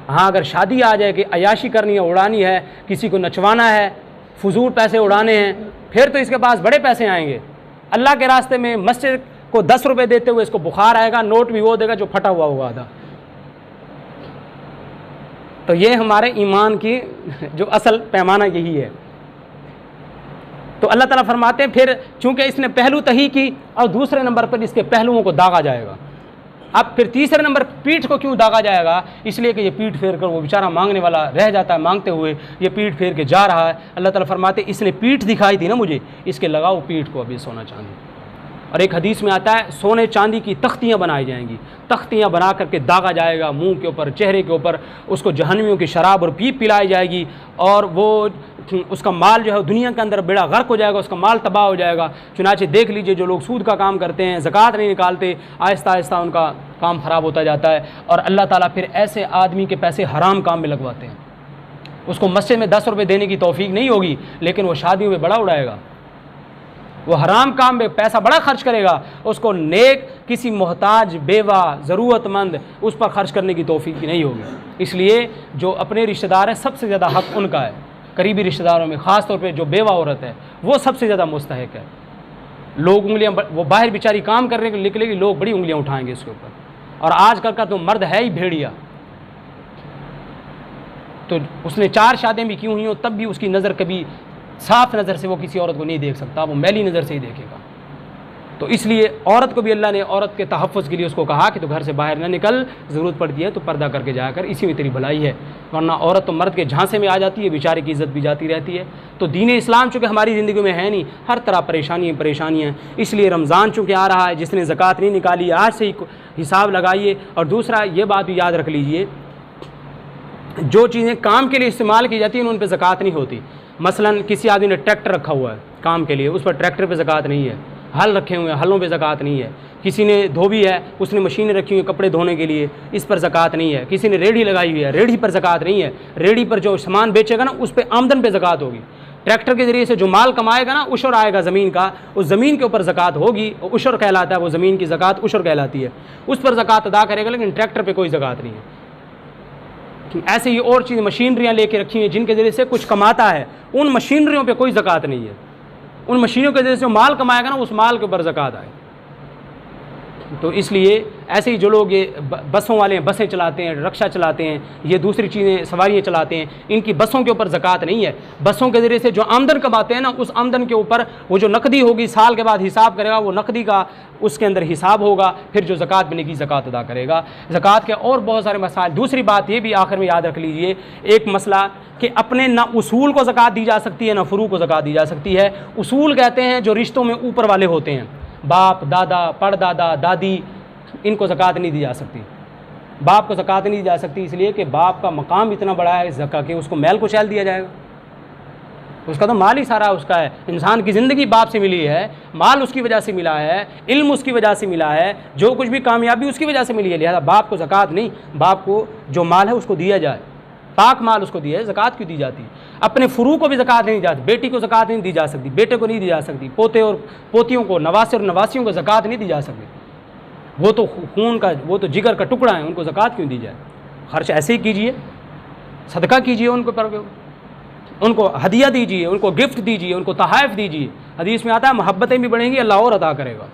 हाँ अगर शादी आ जाए कि अयाशी करनी है, उड़ानी है, किसी को नचवाना है, फजूल पैसे उड़ाने हैं, फिर तो इसके पास बड़े पैसे आएंगे। अल्लाह के रास्ते में मस्जिद को 10 रुपये देते हुए इसको बुखार आएगा, नोट भी वो देगा जो फटा हुआ होगा आधा। तो ये हमारे ईमान की जो असल पैमाना यही है। तो अल्लाह ताला फरमाते हैं फिर चूंकि इसने पहलू तही की और दूसरे नंबर पर इसके पहलुओं को दागा जाएगा। अब फिर तीसरे नंबर पीठ को क्यों दागा जाएगा, इसलिए कि ये पीठ फेर कर वो बेचारा मांगने वाला रह जाता है, मांगते हुए ये पीठ फेर के जा रहा है। अल्लाह ताला फरमाते इसने पीठ दिखाई थी ना मुझे, इसके लगाओ पीठ को अभी सोना चांदी। और एक हदीस में आता है सोने चांदी की तख्तियाँ बनाई जाएंगी, तख्तियाँ बना करके दागा जाएगा मुंह के ऊपर, चेहरे के ऊपर, उसको जहन्नमियों की शराब और पीप पिलाई जाएगी, और वो उसका माल जो है दुनिया के अंदर बेड़ा गर्क हो जाएगा, उसका माल तबाह हो जाएगा। चुनाचे देख लीजिए जो लोग सूद का काम करते हैं, ज़कात नहीं निकालते, आहिस्ता आहिस्ता उनका काम ख़राब होता जाता है। और अल्लाह ताला फिर ऐसे आदमी के पैसे हराम काम में लगवाते हैं। उसको मस्जिद में 10 रुपये देने की तौफीक नहीं होगी, लेकिन वो शादियों में बड़ा उड़ाएगा, वो हराम काम में पैसा बड़ा खर्च करेगा, उसको नेक किसी मोहताज, बेवा, ज़रूरतमंद उस पर खर्च करने की तौफीक नहीं होगी। इसलिए जो अपने रिश्तेदार हैं सबसे ज़्यादा हक़ उनका है, करीबी रिश्तेदारों में ख़ास तौर पे जो बेवा औरत है वो सबसे ज़्यादा मुस्तहिक है। लोग उंगलियां, वो बाहर बेचारी काम करने के निकलेगी, लोग बड़ी उंगलियां उठाएंगे इसके ऊपर। और आजकल का तो मर्द है ही भेड़िया, तो उसने 4 शादियाँ भी की हुई हो तब भी उसकी नज़र कभी साफ नज़र से वो किसी औरत को नहीं देख सकता, वो मैली नज़र से ही देखेगा। तो इसलिए औरत को भी अल्लाह ने औरत के तहफ़्फ़ुज़ के लिए उसको कहा कि तो घर से बाहर ना निकल, ज़रूरत पड़ती है तो पर्दा करके जाया कर, इसी में तेरी भलाई है। वरना औरत तो मर्द के झांसे में आ जाती है, बेचारे की इज़्ज़त भी जाती रहती है। तो दीन इस्लाम चूँकि हमारी ज़िंदगी में है नहीं, हर तरह परेशानी हैं। इसलिए रमज़ान चूँकि आ रहा है, जिसने ज़कात नहीं निकाली आज से ही हिसाब लगाइए। और दूसरा ये बात भी याद रख लीजिए, जो चीज़ें काम के लिए इस्तेमाल की जाती हैं उन पर ज़कात नहीं होती। मसलन किसी आदमी ने ट्रैक्टर रखा हुआ है काम के लिए, उस पर ट्रैक्टर पे ज़कात नहीं है। हल रखे हुए हैं, हलों पे ज़कात नहीं है। किसी ने धोबी है, उसने मशीनें रखी हुई हैं कपड़े धोने के लिए, इस पर ज़कात नहीं है। किसी ने रेढ़ी लगाई हुई है, रेढ़ी पर ज़कात नहीं है। रेढ़ी पर जो सामान बेचेगा ना, उस पर आमदन पे ज़कात होगी। ट्रैक्टर के ज़रिए से जो माल कमाएगा ना, उशर आएगा ज़मीन का, उस ज़मीन के ऊपर ज़कात होगी। उशर कहलाता है, वो ज़मीन की ज़कात उशर कहलाती है, उस पर ज़कात अदा करेगा। लेकिन ट्रैक्टर पर कोई ज़कात नहीं है। ऐसे ही और चीज़ मशीनरियाँ लेके रखी हैं जिनके ज़रिए से कुछ कमाता है, उन मशीनरियों पे कोई ज़कात नहीं है। उन मशीनों के ज़रिए से जो माल कमाएगा ना, उस माल के ऊपर ज़कात आए। तो इसलिए ऐसे ही जो लोग ये बसों वाले हैं, बसें चलाते हैं, रिक्शा चलाते हैं, ये दूसरी चीज़ें सवारियाँ चलाते हैं, इनकी बसों के ऊपर ज़कात नहीं है। बसों के ज़रिए से जो आमदन कमाते हैं ना, उस आमदन के ऊपर वो जो नकदी होगी साल के बाद हिसाब करेगा, वो नकदी का उसके अंदर हिसाब होगा, फिर जो ज़कात बनेगी ज़कात अदा करेगा। ज़कात के और बहुत सारे मसाइल। दूसरी बात ये भी आखिर में याद रख लीजिए, एक मसला कि अपने ना उसूल को ज़कात दी जा सकती है, ना फ़ुरू को ज़कात दी जा सकती है। उसूल कहते हैं जो रिश्तों में ऊपर वाले होते हैं, बाप दादा परदादा दादी, इनको ज़कात नहीं दी जा सकती। बाप को ज़कात नहीं दी जा सकती इसलिए कि बाप का मकाम इतना बड़ा है ज़का कि उसको मैल कुचैल दिया जाएगा। उसका तो माल ही सारा उसका है। इंसान की ज़िंदगी बाप से मिली है, माल उसकी वजह से मिला है, इल्म उसकी वजह से मिला है, जो कुछ भी कामयाबी उसकी वजह से मिली है। लिहाजा बाप को ज़कात नहीं, बाप को जो माल है उसको दिया जाए, पाक माल उसको दिया है। ज़कात क्यों दी जाती है? अपने फ़ुरू को भी ज़कात नहीं दी जाती। बेटी को ज़कात नहीं दी जा सकती, बेटे को नहीं दी जा सकती, पोते और पोतियों को, नवासे और नवासियों को ज़कात नहीं दी जा सकती। वो तो खून का, वो तो जिगर का टुकड़ा है, उनको ज़कात क्यों दी जाए? खर्च ऐसे ही कीजिए, सदका कीजिए, उनको पर उनको हदिया दीजिए, उनको गिफ्ट दीजिए, उनको तहाइफ दीजिए। हदीस में आता है मोहब्बतें भी बढ़ेंगी, अल्लाह और अदा करेगा।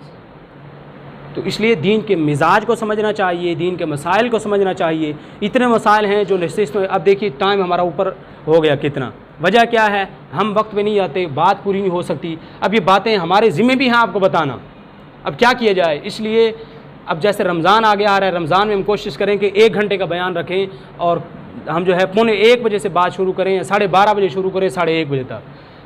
तो इसलिए दीन के मिजाज को समझना चाहिए, दीन के मसाइल को समझना चाहिए। इतने मसाइल हैं जो निश्चित। अब देखिए टाइम हमारा ऊपर हो गया कितना, वजह क्या है? हम वक्त पे नहीं आते, बात पूरी नहीं हो सकती। अब ये बातें हमारे ज़िम्मे भी हैं आपको बताना। अब क्या किया जाए? इसलिए अब जैसे रमज़ान आगे आ रहा है, रमज़ान में हम कोशिश करें कि 1 घंटे का बयान रखें और हम जो है 1:45 बजे से बात शुरू करें या 12:30 बजे शुरू करें, 1:30 बजे तक,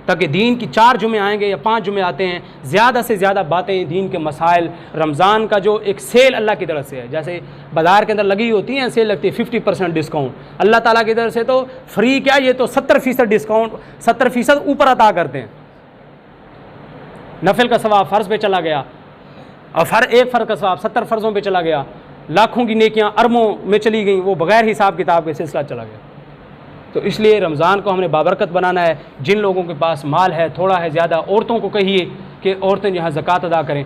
ताकि दीन की 4 जुमे आएंगे या 5 जुमे आते हैं, ज़्यादा से ज़्यादा बातें दीन के मसाइल। रमज़ान का जो एक सेल अल्लाह की तरफ से है, जैसे बाज़ार के अंदर लगी होती हैं सेल लगती है 50% डिस्काउंट, अल्लाह ताला की तरफ से तो फ्री क्या, ये तो 70% डिस्काउंट, 70% ऊपर अता करते हैं। नफिल का सवाब फ़र्ज़ पे चला गया और एक फ़र्ज़ का सवाब 70 फ़र्ज़ों पे चला गया, लाखों की नेकियां अरबों में चली गई, वो बग़ैर हिसाब किताब के सिलसिला चला गया। तो इसलिए रमज़ान को हमने बाबरकत बनाना है। जिन लोगों के पास माल है, थोड़ा है, ज़्यादा, औरतों को कहिए कि औरतें यहाँ ज़कात अदा करें,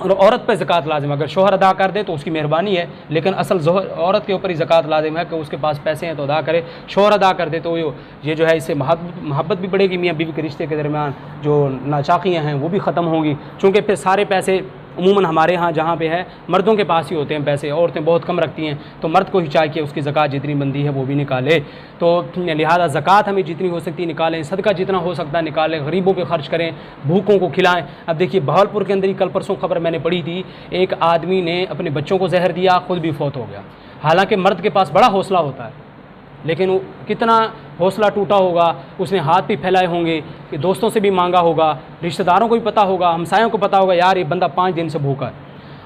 और औरत पर ज़कात लाजिम। अगर शोहर अदा कर दे तो उसकी मेहरबानी है, लेकिन असल औरत के ऊपर ही ज़कात लाजिम है कि उसके पास पैसे हैं तो अदा करे। शोहर अदा कर दे तो ये जो है इससे मोहब्बत भी बढ़ेगी, मियाँ बीवी के रिश्ते के दरमियान जो नाचाकियाँ हैं वो भी ख़त्म होंगी। चूँकि फिर सारे पैसे अमूमन हमारे यहाँ जहाँ पे है मर्दों के पास ही होते हैं पैसे, औरतें बहुत कम रखती हैं, तो मर्द को ही चाहिए उसकी ज़कात जितनी बनती है वो भी निकाले। तो लिहाजा ज़कात हमें जितनी हो सकती है निकालें, सदका जितना हो सकता है निकालें, गरीबों पे खर्च करें, भूखों को खिलाएं। अब देखिए बहावलपुर के अंदर ही कल परसों खबर मैंने पढ़ी थी, एक आदमी ने अपने बच्चों को जहर दिया, ख़ुद भी फौत हो गया। हालाँकि मर्द के पास बड़ा हौसला होता है, लेकिन वो कितना हौसला टूटा होगा, उसने हाथ भी फैलाए होंगे कि दोस्तों से भी मांगा होगा, रिश्तेदारों को भी पता होगा, हमसायों को पता होगा, यार ये बंदा 5 दिन से भूखा है।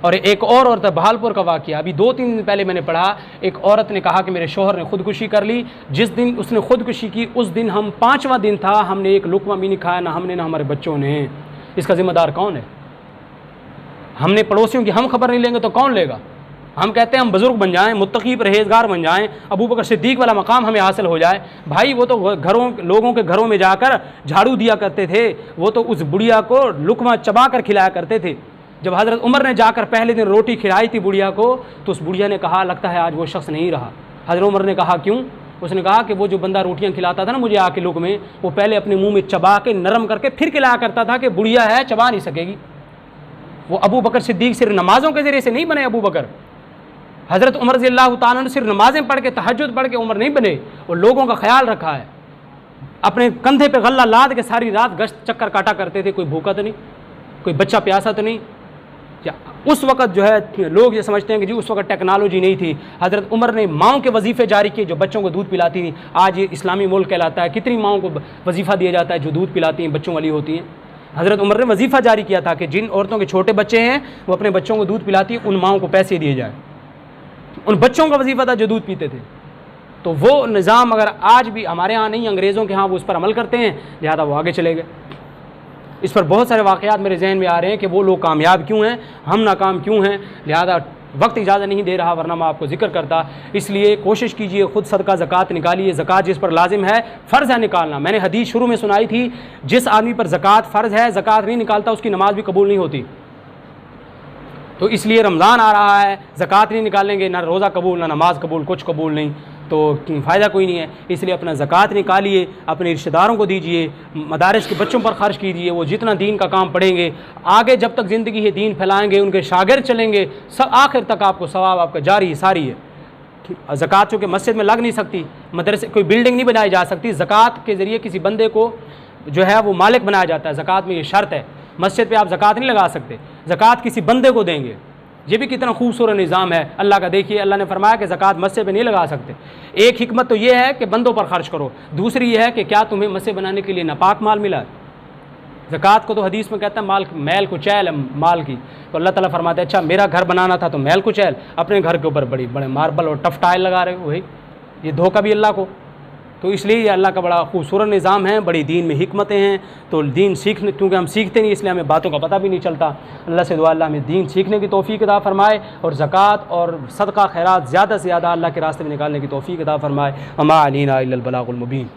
और एक और औरत, बहावलपुर का वाक़या, अभी 2-3 दिन पहले मैंने पढ़ा, एक औरत ने कहा कि मेरे शौहर ने खुदकुशी कर ली। जिस दिन उसने खुदकुशी की उस दिन हम 5वां दिन था, हमने एक लुक़मा भी नहीं खाया, ना हमने ना हमारे बच्चों ने। इसका ज़िम्मेदार कौन है? हमने पड़ोसियों की हम खबर नहीं लेंगे तो कौन लेगा? हम कहते हैं हम बुज़ुर्ग बन जाएं, मुत्तकी परहेज़गार बन जाएं, अबू बकर सिद्दीक़ वाला मकाम हमें हासिल हो जाए। भाई वो तो लोगों के घरों में जाकर झाड़ू दिया करते थे, वो तो उस बुढ़िया को लुक़मा चबा कर खिलाया करते थे। जब हज़रत उमर ने जाकर पहले दिन रोटी खिलाई थी बुढ़िया को, तो उस बुढ़िया ने कहा लगता है आज वो शख्स नहीं रहा। हज़रत उमर ने कहा क्यों? उसने कहा कि वो जो बंदा रोटियां खिलाता था ना मुझे आके लुक़ में, वो पहले अपने मुँह में चबा के नरम करके फिर खिलाया करता था कि बुढ़िया है चबा नहीं सकेगी। वो अबू बकर सिद्दीक़ सिर्फ नमाज़ों के ज़रिए से नहीं बने अबू बकर। हज़रत उमर रज़ियल्लाहु ताला ने सिर्फ नमाज़ें पढ़ के, तहज्जुद पढ़ के उमर नहीं बने, वो लोगों का ख्याल रखा है। अपने कंधे पे गल्ला लाद के सारी रात गश्त चक्कर काटा करते थे, कोई भूखा तो नहीं। कोई बच्चा प्यासा तो नहीं। उस वक़्त जो है लोग ये समझते हैं कि जी उस वक़्त टेक्नोलॉजी नहीं थी। हज़रत उमर ने माँओं के वजीफ़े जारी किए जो बच्चों को दूध पिलाती थी। आज ये इस्लामी मुल्क कहलाता है, कितनी माँओं को वजीफ़ा दिया जाता है जो दूध पिलाती हैं, बच्चों वाली होती हैं। हज़रत उमर ने वजीफ़ा जारी किया था कि जिन औरतों के छोटे बच्चे हैं वो अपने बच्चों को दूध पिलाती हैं, उन माँओं को पैसे दिए जाए। उन बच्चों का वजीफ़ा था जो दूध पीते थे। तो वो निज़ाम अगर आज भी हमारे यहाँ नहीं, अंग्रेज़ों के यहाँ वो उस पर अमल करते हैं, लिहाजा वो आगे चले गए। इस पर बहुत सारे वाक़यात मेरे जहन में आ रहे हैं कि वो लोग कामयाब क्यों हैं, हम नाकाम क्यों हैं। लिहाजा वक्त इजाज़त नहीं दे रहा, वरना मैं आपको जिक्र करता। इसलिए कोशिश कीजिए, ख़ुद सदका ज़कात निकालिए। ज़कात जिस पर लाजिम है, फ़र्ज़ है निकालना। मैंने हदीस शुरू में सुनाई थी, जिस आदमी पर ज़कात फ़र्ज़ है, ज़कात नहीं निकालता, उसकी नमाज भी कबूल नहीं होती। तो इसलिए रमज़ान आ रहा है, ज़कात नहीं निकालेंगे, ना रोज़ा कबूल, ना नमाज कबूल, कुछ कबूल नहीं, तो फ़ायदा कोई नहीं है। इसलिए अपना ज़कात निकालिए, अपने रिश्तेदारों को दीजिए, मदारिस के बच्चों पर ख़र्च कीजिए। वो जितना दीन का काम पढ़ेंगे, आगे जब तक ज़िंदगी है दीन फैलाएँगे, उनके शागिर्द चलेंगे, सब आखिर तक आपको सवाब आपका जारी सारी है। ज़कात चूँकि मस्जिद में लग नहीं सकती, मदरसे कोई बिल्डिंग नहीं बनाई जा सकती, ज़कात के ज़रिए किसी बंदे को जो है वो मालिक बनाया जाता है। ज़कात में ये शर्त है, मस्जिद पे आप ज़कात नहीं लगा सकते, ज़कात किसी बंदे को देंगे। ये भी कितना खूबसूरत निज़ाम है अल्लाह का। देखिए, अल्लाह ने फरमाया कि ज़कात मस्जिद पे नहीं लगा सकते। एक हिकमत तो ये है कि बंदों पर खर्च करो, दूसरी ये है कि क्या तुम्हें मस्जिद बनाने के लिए नापाक माल मिला। ज़कात को तो हदीस में कहता है माल मैल कुचैल है माल की। तो अल्लाह ताला फरमाते हैं, अच्छा मेरा घर बनाना था तो मैल कुचैल, अपने घर के ऊपर बड़े मार्बल और टफ टाइल लगा रहे हो, वही ये धोखा भी अल्लाह को। तो इसलिए ये अल्लाह का बड़ा खूबसूरत निज़ाम है, बड़ी दीन में हिकमतें हैं। तो दीन सीखने, क्योंकि हम सीखते नहीं इसलिए हमें बातों का पता भी नहीं चलता। अल्लाह से दुआ अल्लाह हमें दीन सीखने की तौफीक अता फरमाए और ज़कात और सदका खैरात ज़्यादा से ज़्यादा अल्लाह के रास्ते में निकालने की तौफीक अता फरमाए। वमा अलैना इल्लल बलागुल मुबीन।